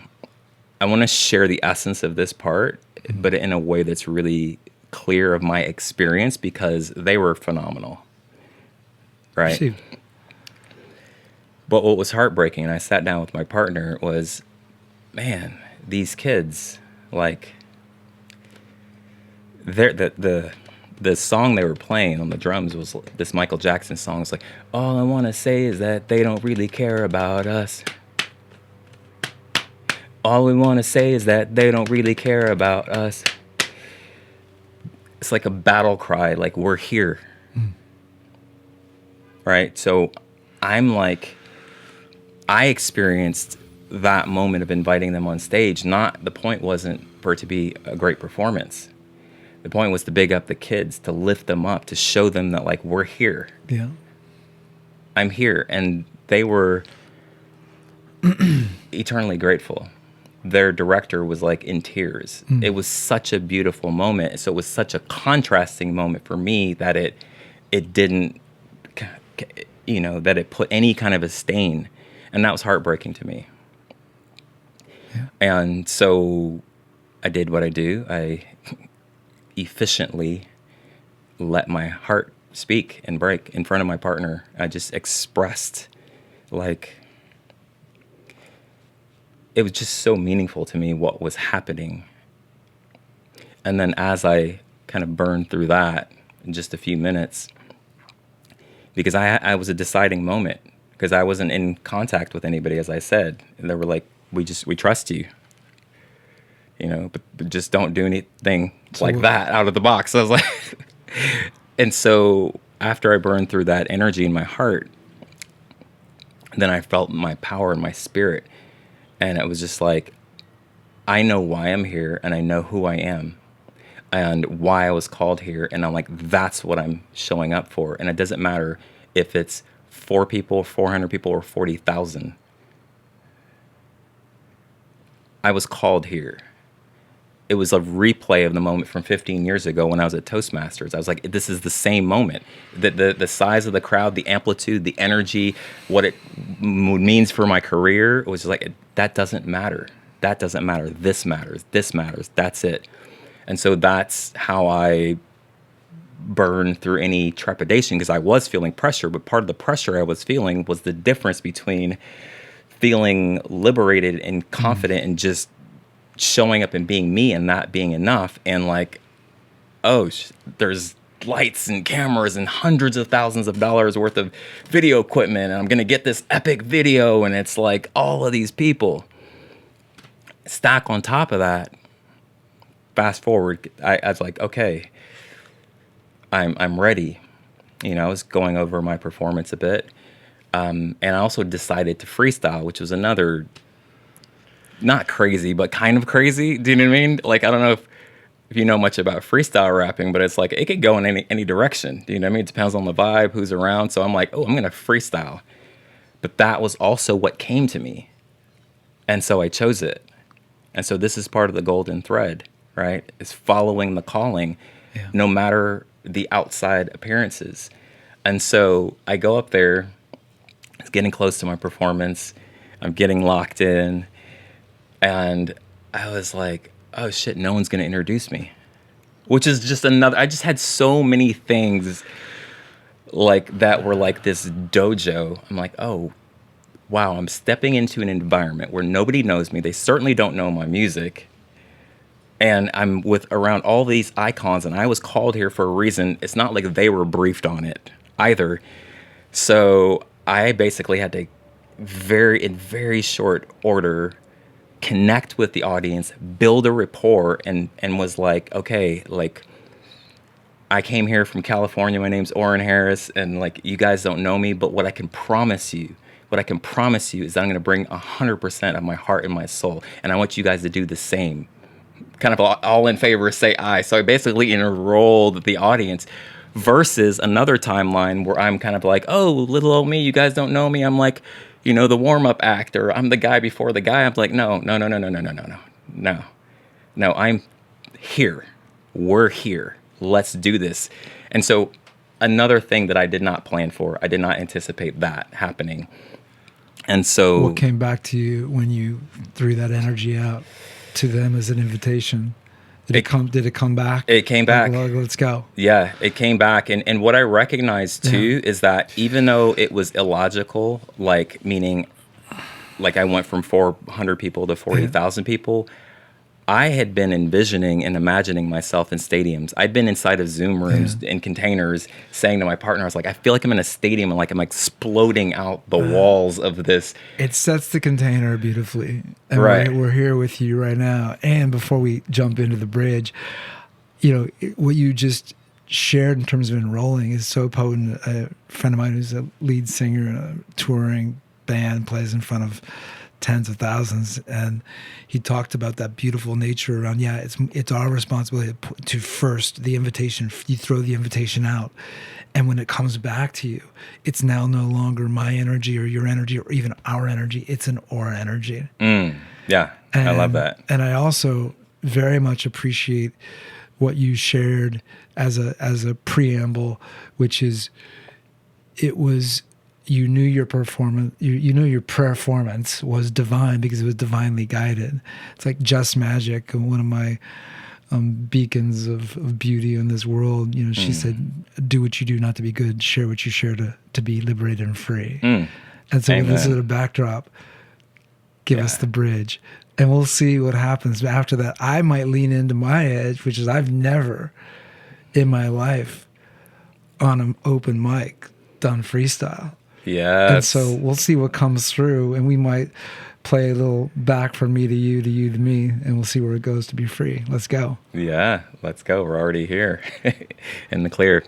[SPEAKER 1] want to share the essence of this part, but in a way that's really clear of my experience, because they were phenomenal. Right.
[SPEAKER 2] Received.
[SPEAKER 1] But what was heartbreaking, and I sat down with my partner, was, man, these kids, like, the song they were playing on the drums was this Michael Jackson song. It's like, all I want to say is that they don't really care about us. All we want to say is that they don't really care about us. It's like a battle cry, like, we're here. Right? So I'm like, I experienced that moment of inviting them on stage. The point wasn't for it to be a great performance. The point was to big up the kids, to lift them up, to show them that, like, we're here.
[SPEAKER 2] Yeah.
[SPEAKER 1] I'm here. And they were eternally grateful. Their director was like in tears. It was such a beautiful moment. So it was such a contrasting moment for me that it didn't, that it put any kind of a stain. And that was heartbreaking to me. Yeah. And so I did what I do. I efficiently let my heart speak and break in front of my partner. I just expressed, like, it was just so meaningful to me what was happening. And then as I kind of burned through that in just a few minutes, because I was a deciding moment, because I wasn't in contact with anybody, as I said. And they were like, we trust you, but just don't do anything like that out of the box. So I was like, and so after I burned through that energy in my heart, then I felt my power in my spirit. And it was just like, I know why I'm here, and I know who I am, and why I was called here. And I'm like, that's what I'm showing up for. And it doesn't matter if it's 4 people, 400 people, or 40,000. I was called here. It was a replay of the moment from 15 years ago when I was at Toastmasters. I was like, this is the same moment. The size of the crowd, the amplitude, the energy, what it means for my career, it was just like, that doesn't matter. That doesn't matter. This matters. This matters. That's it. And so that's how I burn through any trepidation, because I was feeling pressure, but part of the pressure I was feeling was the difference between feeling liberated and confident and just showing up and being me and not being enough, and like, oh, there's lights and cameras and hundreds of thousands of dollars worth of video equipment, and I'm gonna get this epic video, and it's like all of these people. Stack on top of that, fast forward, I was like, okay, I'm ready. I was going over my performance a bit, and I also decided to freestyle, which was another, not crazy, but kind of crazy. Do you know what I mean? Like, I don't know if you know much about freestyle rapping, but it's like, it could go in any direction. Do you know what I mean? It depends on the vibe, who's around. So I'm like, oh, I'm going to freestyle. But that was also what came to me. And so I chose it. And so this is part of the golden thread, right? Is following the calling, no matter the outside appearances. And so I go up there, it's getting close to my performance. I'm getting locked in. And I was like, oh shit, no one's going to introduce me. Which is just I just had so many things like that were like this dojo. I'm like, oh, wow, I'm stepping into an environment where nobody knows me. They certainly don't know my music. And I'm with around all these icons, and I was called here for a reason. It's not like they were briefed on it either. So I basically had to in very short order connect with the audience, build a rapport, and was like, okay, like, I came here from California. My name's Oren Harris, and like, you guys don't know me, but what I can promise you is that I'm going to bring 100% of my heart and my soul, and I want you guys to do the same. Kind of all in favor, say aye. So I basically enrolled the audience, versus another timeline where I'm kind of like, oh, little old me, you guys don't know me. I'm like, the warm up act, or I'm the guy before the guy. I'm like, no, no, no, no, no, no, no, no, no, no, no. I'm here. We're here. Let's do this. And so another thing that I did not plan for, I did not anticipate that happening. And so
[SPEAKER 2] what came back to you when you threw that energy out to them as an invitation? Did it come back?
[SPEAKER 1] It came back.
[SPEAKER 2] Like, let's go.
[SPEAKER 1] Yeah, it came back. And what I recognized too is that even though it was illogical, like, meaning like I went from 400 people to 40,000 people, I had been envisioning and imagining myself in stadiums. I'd been inside of Zoom rooms in containers, saying to my partner, I was like, I feel like I'm in a stadium and like I'm exploding out the walls of this.
[SPEAKER 2] It sets the container beautifully. And
[SPEAKER 1] right.
[SPEAKER 2] we're here with you right now. And before we jump into the bridge, what you just shared in terms of enrolling is so potent. A friend of mine who's a lead singer in a touring band plays in front of tens of thousands, and he talked about that beautiful nature around, it's our responsibility to first the invitation, you throw the invitation out, and when it comes back to you, it's now no longer my energy or your energy or even our energy, it's an aura energy.
[SPEAKER 1] Yeah, I love that.
[SPEAKER 2] And I also very much appreciate what you shared as a preamble, which is, you knew your performance, you knew your performance was divine because it was divinely guided. It's like Just Magic, one of my beacons of beauty in this world. She said, do what you do not to be good, share what you share to be liberated and free. And so with this as a backdrop, give us the bridge. And we'll see what happens. After that, I might lean into my edge, which is I've never in my life on an open mic done freestyle.
[SPEAKER 1] Yeah.
[SPEAKER 2] And so we'll see what comes through, and we might play a little back from me to you to me, and we'll see where it goes to be free. Let's go.
[SPEAKER 1] Yeah, let's go. We're already here in the clear.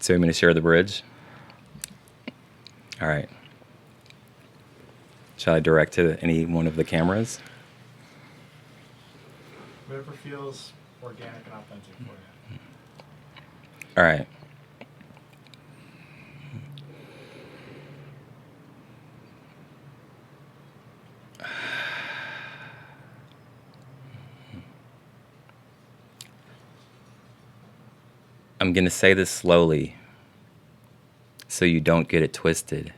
[SPEAKER 1] So I'm going to share the bridge. All right. Shall I direct to any one of the cameras?
[SPEAKER 3] Whatever feels organic and authentic for you.
[SPEAKER 1] All right. I'm going to say this slowly so you don't get it twisted.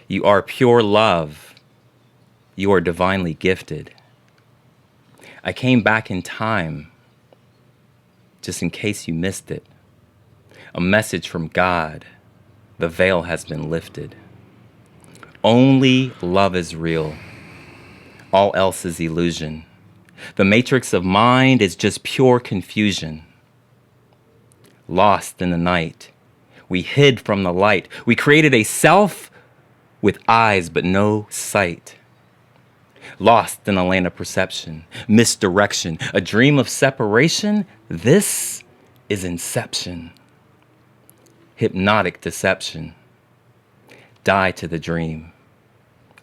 [SPEAKER 1] You are pure love. You are divinely gifted. I came back in time, just in case you missed it. A message from God. The veil has been lifted. Only love is real. All else is illusion. The matrix of mind is just pure confusion. Lost in the night, we hid from the light. We created a self with eyes but no sight. Lost in a land of perception, misdirection, a dream of separation. This is inception. Hypnotic deception. Die to the dream.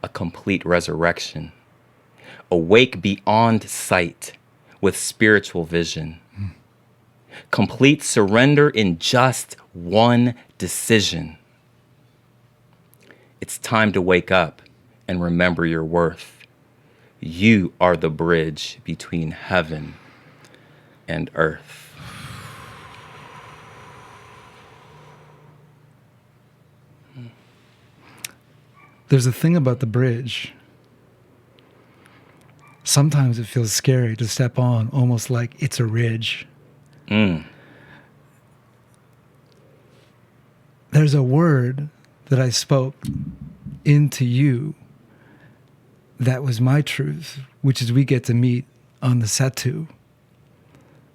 [SPEAKER 1] A complete resurrection. Awake beyond sight with spiritual vision. Complete surrender in just one decision. It's time to wake up and remember your worth. You are the bridge between heaven and earth.
[SPEAKER 2] There's a thing about the bridge. Sometimes it feels scary to step on, almost like it's a ridge.
[SPEAKER 1] Mm.
[SPEAKER 2] There's a word that I spoke into you. That was my truth, which is we get to meet on the setu.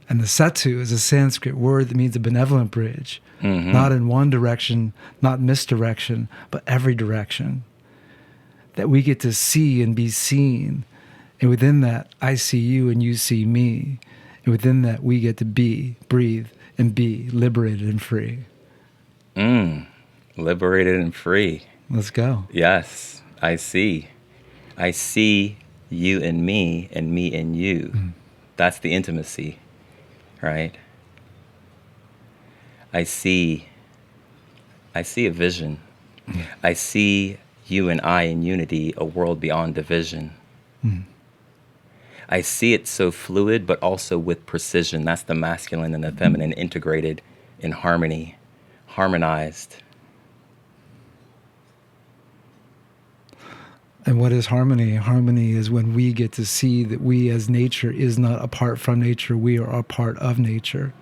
[SPEAKER 2] And the setu is a Sanskrit word that means a benevolent bridge, not in one direction, not misdirection, but every direction. That we get to see and be seen. And within that, I see you and you see me. And within that, we get to be, breathe, and be liberated and free.
[SPEAKER 1] Liberated and free.
[SPEAKER 2] Let's go.
[SPEAKER 1] Yes, I see. I see you in me and me in you. That's the intimacy, right? I see a vision. I see you and I in unity, a world beyond division. I see it so fluid, but also with precision. That's the masculine and the feminine integrated in harmony, harmonized.
[SPEAKER 2] And what is harmony? Harmony is when we get to see that we as nature is not apart from nature, we are a part of nature.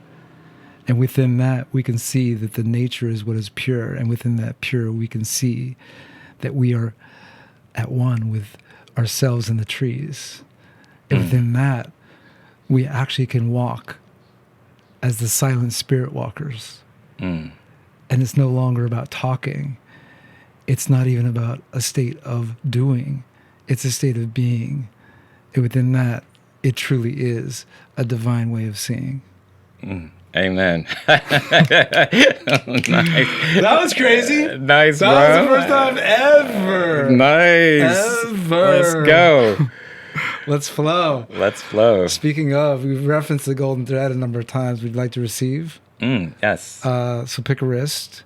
[SPEAKER 2] And within that, we can see that the nature is what is pure. And within that pure, we can see that we are at one with ourselves and the trees. And within that, we actually can walk as the silent spirit walkers. And it's no longer about talking. It's not even about a state of doing. It's a state of being. And within that, it truly is a divine way of seeing.
[SPEAKER 1] Amen. Nice.
[SPEAKER 2] That was crazy.
[SPEAKER 1] Nice, bro.
[SPEAKER 2] That was the first time ever.
[SPEAKER 1] Nice.
[SPEAKER 2] Ever.
[SPEAKER 1] Let's go.
[SPEAKER 2] Let's flow.
[SPEAKER 1] Let's flow.
[SPEAKER 2] Speaking of, we've referenced the golden thread a number of times. We'd like to receive.
[SPEAKER 1] Yes.
[SPEAKER 2] So pick a wrist.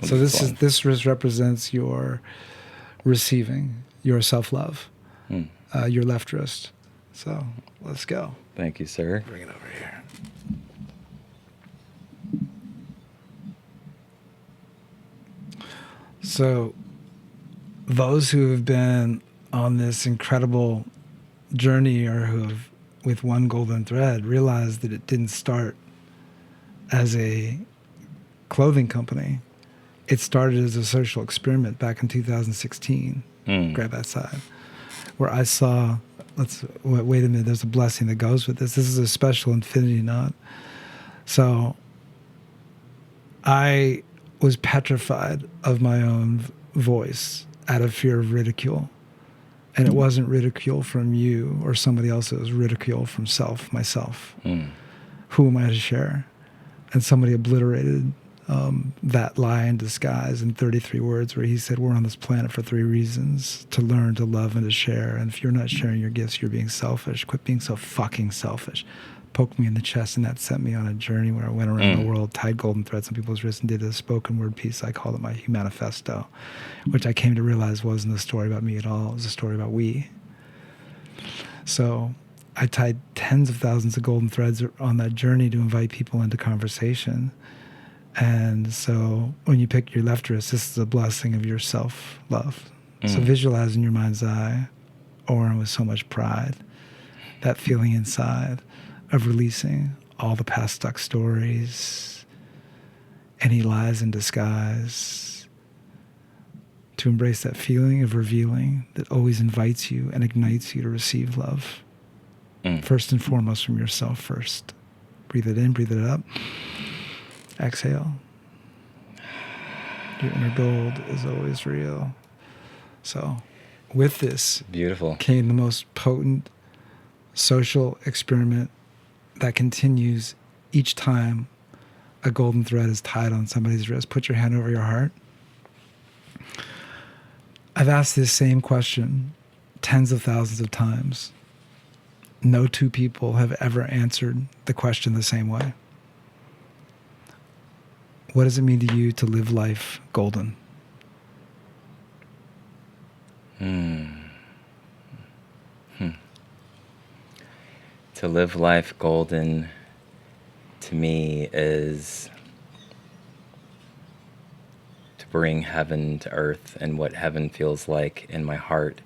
[SPEAKER 2] So this wrist represents your receiving, your self-love, your left wrist. So let's go.
[SPEAKER 1] Thank you, sir.
[SPEAKER 2] Bring it over here. So those who have been on this incredible journey or who have with one golden thread realize that it didn't start as a clothing company. It started as a social experiment back in 2016. Grab that side. Where I saw, wait a minute, there's a blessing that goes with this. This is a special infinity knot. So I was petrified of my own voice out of fear of ridicule. And it wasn't ridicule from you or somebody else. It was ridicule from myself. Who am I to share? And somebody obliterated that lie in disguise in 33 words where he said, we're on this planet for 3 reasons: to learn, to love, and to share. And if you're not sharing your gifts, you're being selfish. Quit being so fucking selfish. Poked me in the chest, and that sent me on a journey where I went around the world, tied golden threads on people's wrists, and did a spoken word piece. I called it my manifesto, which I came to realize wasn't a story about me at all. It was a story about we. So I tied tens of thousands of golden threads on that journey to invite people into conversation. And so when you pick your left wrist, this is a blessing of your self-love. So visualize in your mind's eye Oren with so much pride, that feeling inside of releasing all the past stuck stories, any lies in disguise, to embrace that feeling of revealing that always invites you and ignites you to receive love. First and foremost from yourself first. Breathe it in, breathe it up. Exhale. Your inner gold is always real. So with this
[SPEAKER 1] Beautiful.
[SPEAKER 2] came the most potent social experiment that continues each time a golden thread is tied on somebody's wrist. Put your hand over your heart. I've asked this same question tens of thousands of times. No 2 people have ever answered the question the same way. What does it mean to you to live life golden?
[SPEAKER 1] To live life golden, to me, is to bring heaven to earth. And what heaven feels like in my heart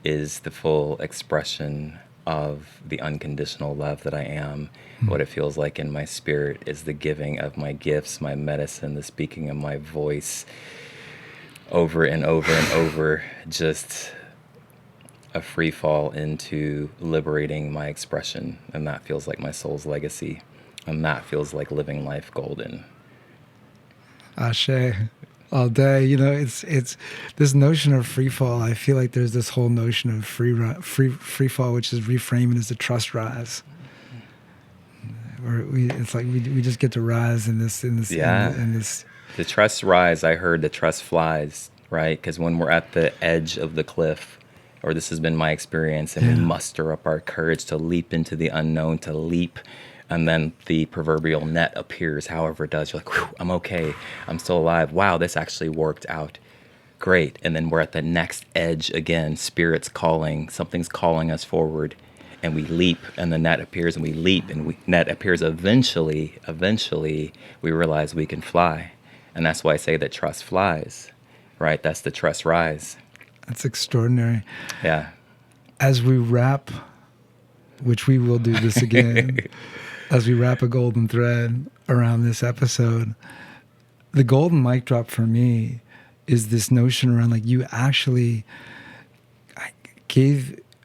[SPEAKER 1] is the full expression of the unconditional love that I am. What it feels like in my spirit is the giving of my gifts, my medicine, the speaking of my voice, over and over and over, just a free fall into liberating my expression. And that feels like my soul's legacy. And that feels like living life golden.
[SPEAKER 2] Ashe, all day. You know, it's this notion of free fall. I feel like there's this whole notion of free fall, which is reframing as the trust rise. Where it's like we just get to rise in this.
[SPEAKER 1] Yeah.
[SPEAKER 2] In this.
[SPEAKER 1] The trust rise, I heard the trust flies, right? Because when we're at the edge of the cliff, or this has been my experience, and we muster up our courage to leap into the unknown, to leap, and then the proverbial net appears, however it does. You're like, whew, I'm okay. I'm still alive. Wow, this actually worked out. Great. And then we're at the next edge again. Spirit's calling. Something's calling us forward. And we leap, and the net appears, and we leap, and net appears. Eventually, we realize we can fly. And that's why I say that trust flies, right? That's the trust rise.
[SPEAKER 2] That's extraordinary.
[SPEAKER 1] Yeah.
[SPEAKER 2] As we wrap, which we will do this again, as we wrap a golden thread around this episode, the golden mic drop for me is this notion around like you actually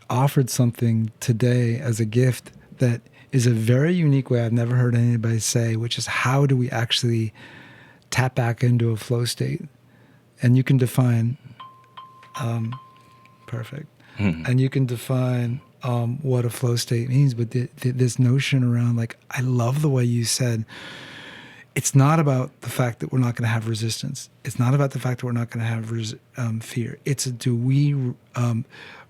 [SPEAKER 2] offered something today as a gift that is a very unique way I've never heard anybody say, which is how do we actually tap back into a flow state? And you can define, perfect. And you can define what a flow state means, but this notion around like, I love the way you said, it's not about the fact that we're not going to have resistance. It's not about the fact that we're not going to have fear. It's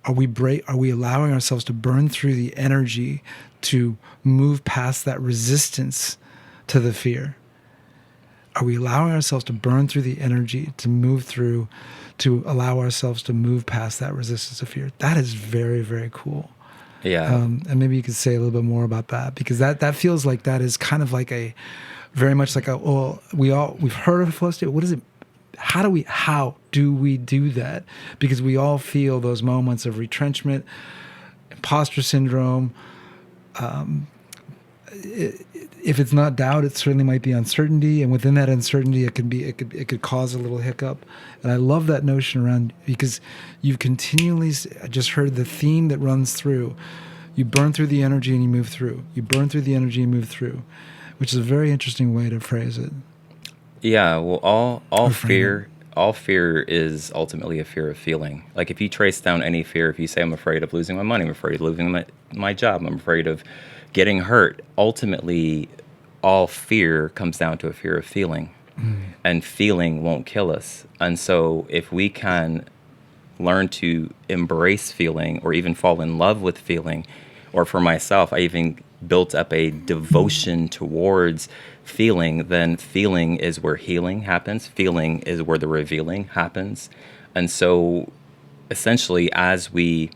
[SPEAKER 2] are we allowing ourselves to burn through the energy to move past that resistance to the fear? Are we allowing ourselves to burn through the energy to move through, to allow ourselves to move past that resistance to fear? That is very, very cool.
[SPEAKER 1] Yeah.
[SPEAKER 2] And maybe you could say a little bit more about that, because that feels like that is kind of like very much like we've heard of a flow state. What is it? How do we do that? Because we all feel those moments of retrenchment, imposter syndrome. If it's not doubt, it certainly might be uncertainty, and within that uncertainty, it could cause a little hiccup. And I love that notion around, because you've continually just heard the theme that runs through. You burn through the energy and you move through. You burn through the energy and move through, which is a very interesting way to phrase it.
[SPEAKER 1] Yeah, well, all fear is ultimately a fear of feeling. Like if you trace down any fear, if you say I'm afraid of losing my money, I'm afraid of losing my job, I'm afraid of getting hurt, ultimately all fear comes down to a fear of feeling. And feeling won't kill us. And so if we can learn to embrace feeling, or even fall in love with feeling, or for myself, I even built up a devotion towards feeling, then feeling is where healing happens. Feeling is where the revealing happens. And so essentially, as we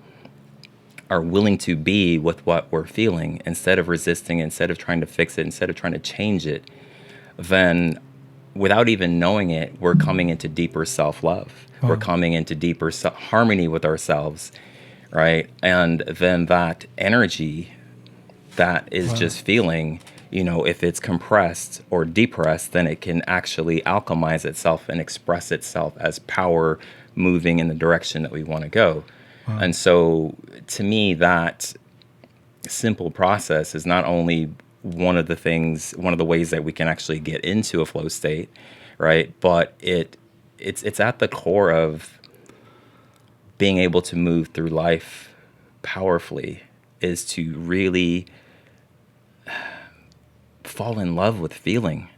[SPEAKER 1] are willing to be with what we're feeling, instead of resisting, instead of trying to fix it, instead of trying to change it, then without even knowing it, we're coming into deeper self-love. Oh. We're coming into deeper harmony with ourselves, right? And then that energy that is just feeling, if it's compressed or depressed, then it can actually alchemize itself and express itself as power moving in the direction that we want to go. Wow. And so to me, that simple process is not only one of the ways that we can actually get into a flow state, right? But it's at the core of being able to move through life powerfully, is to really fall in love with feeling.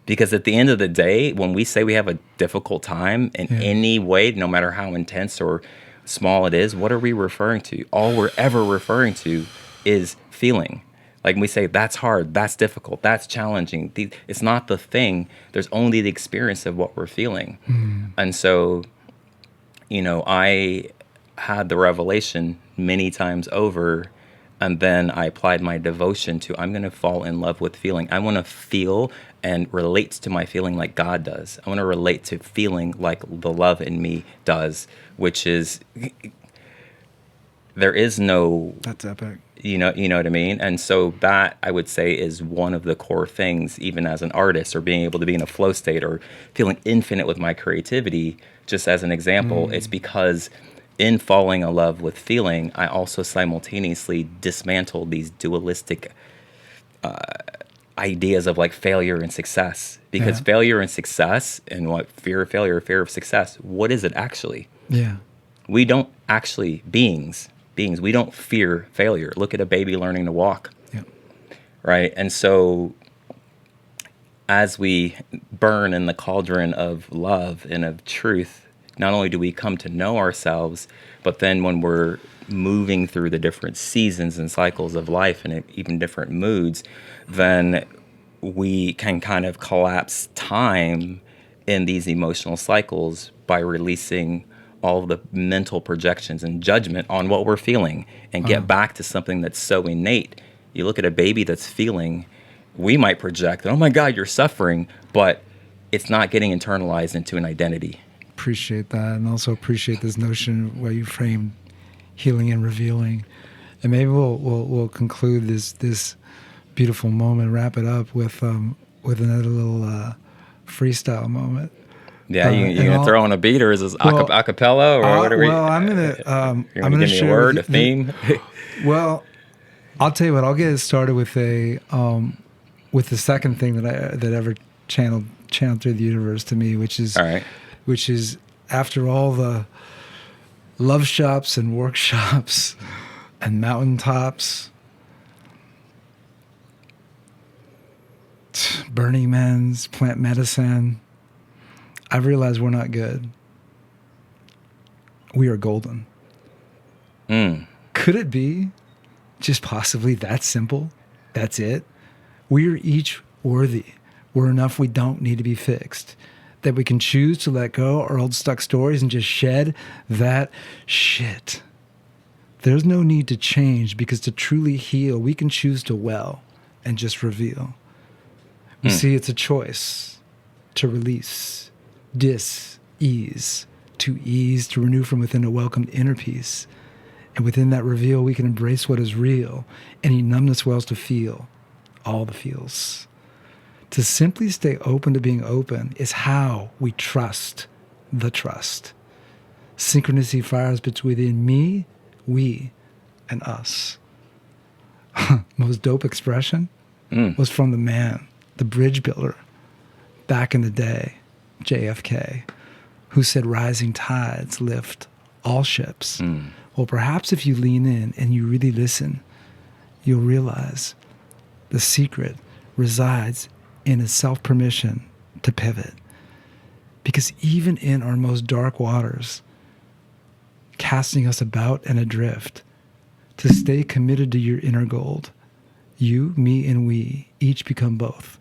[SPEAKER 1] Because at the end of the day, when we say we have a difficult time in any way, no matter how intense or small it is, what are we referring to? All we're ever referring to is feeling. Like we say, that's hard, that's difficult, that's challenging. It's not the thing. There's only the experience of what we're feeling. And so, I had the revelation many times over, and then I applied my devotion to, I'm going to fall in love with feeling. I want to feel and relate to my feeling like God does. I want to relate to feeling like the love in me does, which is, there is no...
[SPEAKER 2] That's epic.
[SPEAKER 1] You know what I mean? And so that, I would say, is one of the core things, even as an artist, or being able to be in a flow state or feeling infinite with my creativity. Just as an example, it's because in falling in love with feeling, I also simultaneously dismantled these dualistic ideas of like failure and success. Because
[SPEAKER 2] Yeah.
[SPEAKER 1] failure and success, and what fear of failure, fear of success, what is it actually?
[SPEAKER 2] Yeah.
[SPEAKER 1] We don't actually, beings, we don't fear failure. Look at a baby learning to walk,
[SPEAKER 2] Yeah.
[SPEAKER 1] right? And so as we burn in the cauldron of love and of truth, not only do we come to know ourselves, but then when we're moving through the different seasons and cycles of life and even different moods, then we can kind of collapse time in these emotional cycles by releasing all the mental projections and judgment on what we're feeling and get back to something that's so innate. You look at a baby that's feeling, we might project, oh my God, you're suffering, but it's not getting internalized into an identity.
[SPEAKER 2] Appreciate that, and also appreciate this notion where you framed healing and revealing. And maybe we'll conclude this beautiful moment, wrap it up with another little freestyle moment.
[SPEAKER 1] Yeah, you
[SPEAKER 2] and
[SPEAKER 1] gonna
[SPEAKER 2] I'll-
[SPEAKER 1] throw on a beat, or is this
[SPEAKER 2] well,
[SPEAKER 1] acapella, or what are we?
[SPEAKER 2] Well, I'm gonna
[SPEAKER 1] you
[SPEAKER 2] I'm
[SPEAKER 1] wanna
[SPEAKER 2] gonna
[SPEAKER 1] give me a
[SPEAKER 2] share
[SPEAKER 1] word, a
[SPEAKER 2] with you-
[SPEAKER 1] theme?
[SPEAKER 2] Well, I'll tell you what. I'll get it started with with the second thing that ever channeled through the universe to me, which is
[SPEAKER 1] All right.
[SPEAKER 2] After all the love shops and workshops and mountaintops, Burning Man's plant medicine, I've realized we're not good. We are golden. Could it be just possibly that simple? That's it? We are each worthy. We're enough, we don't need to be fixed. That we can choose to let go our old stuck stories and just shed that shit. There's no need to change, because to truly heal, we can choose to well and just reveal. You see, it's a choice to release, dis-ease, to ease, to renew from within a welcomed inner peace. And within that reveal, we can embrace what is real. Any numbness wells to feel all the feels. To simply stay open to being open is how we trust the trust. Synchronicity fires between me, we, and us. Most dope expression was from the man, the bridge builder, back in the day, JFK, who said rising tides lift all ships. Well, perhaps if you lean in and you really listen, you'll realize the secret resides in a self-permission to pivot. Because even in our most dark waters, casting us about and adrift, to stay committed to your inner gold, you, me, and we each become both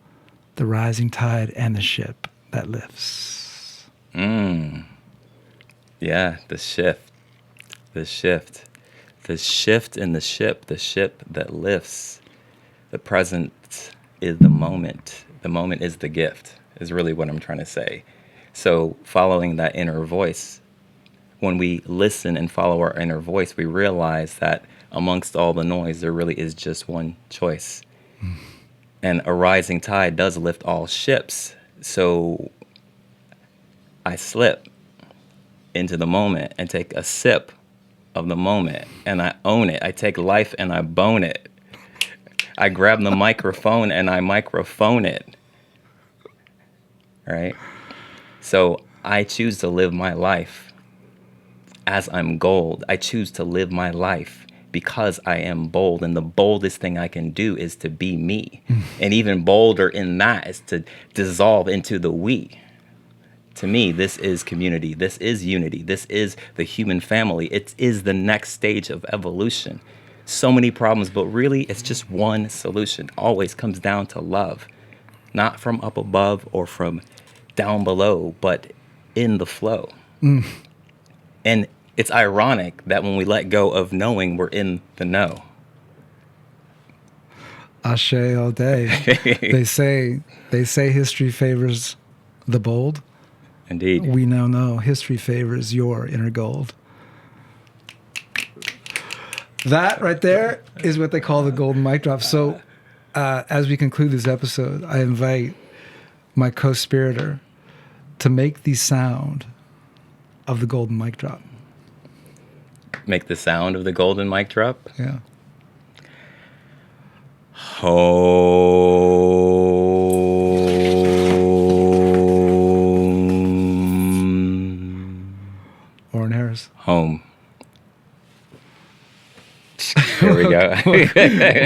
[SPEAKER 2] the rising tide and the ship that lifts.
[SPEAKER 1] Yeah, the shift in the ship that lifts. The present is the moment. The moment is the gift, is really what I'm trying to say. So following that inner voice, when we listen and follow our inner voice, we realize that amongst all the noise, there really is just one choice. And a rising tide does lift all ships. So I slip into the moment and take a sip of the moment, and I own it. I take life and I bone it. I grab the microphone and I microphone it. Right? So I choose to live my life as I'm gold. I choose to live my life because I am bold. And the boldest thing I can do is to be me. And even bolder in that is to dissolve into the we. To me, this is community. This is unity. This is the human family. It is the next stage of evolution. So many problems, but really it's just one solution. Always comes down to love. Not from up above or from down below, but in the flow. And it's ironic that when we let go of knowing, we're in the know.
[SPEAKER 2] Ashe all day. They say history favors the bold.
[SPEAKER 1] Indeed.
[SPEAKER 2] We now know history favors your inner gold. That right there is what they call the golden mic drop. So as we conclude this episode, I invite my co-spirator to make the sound of the golden mic drop.
[SPEAKER 1] Make the sound of the golden mic drop.
[SPEAKER 2] Yeah.
[SPEAKER 1] Home.
[SPEAKER 2] Oren Harris.
[SPEAKER 1] Home. Here we go.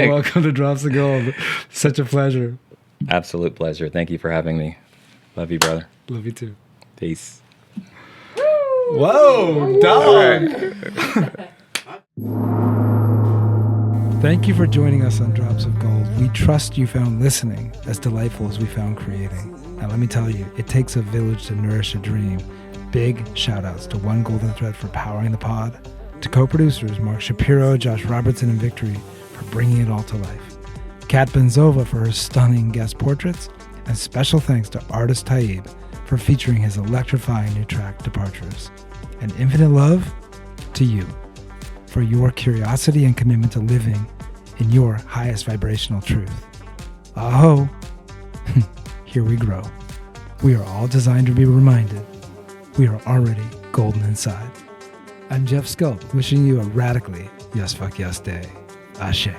[SPEAKER 2] Welcome to Drops of Gold. Such a pleasure.
[SPEAKER 1] Absolute pleasure. Thank you for having me. Love you, brother.
[SPEAKER 2] Love you too.
[SPEAKER 1] Peace.
[SPEAKER 2] Whoa, dog. Thank you for joining us on Drops of Gold. We trust you found listening as delightful as we found creating. Now let me tell you, it takes a village to nourish a dream. Big shout outs to One Golden Thread for powering the pod, to co-producers Mark Shapiro, Josh Robertson, and Victory for bringing it all to life, Kat Benzova for her stunning guest portraits, and special thanks to artist Taib for featuring his electrifying new track, Departures. And infinite love to you for your curiosity and commitment to living in your highest vibrational truth. Aho! Here we grow. We are all designed to be reminded we are already golden inside. I'm Jeff Scult, wishing you a radically yes fuck yes day. Ashe.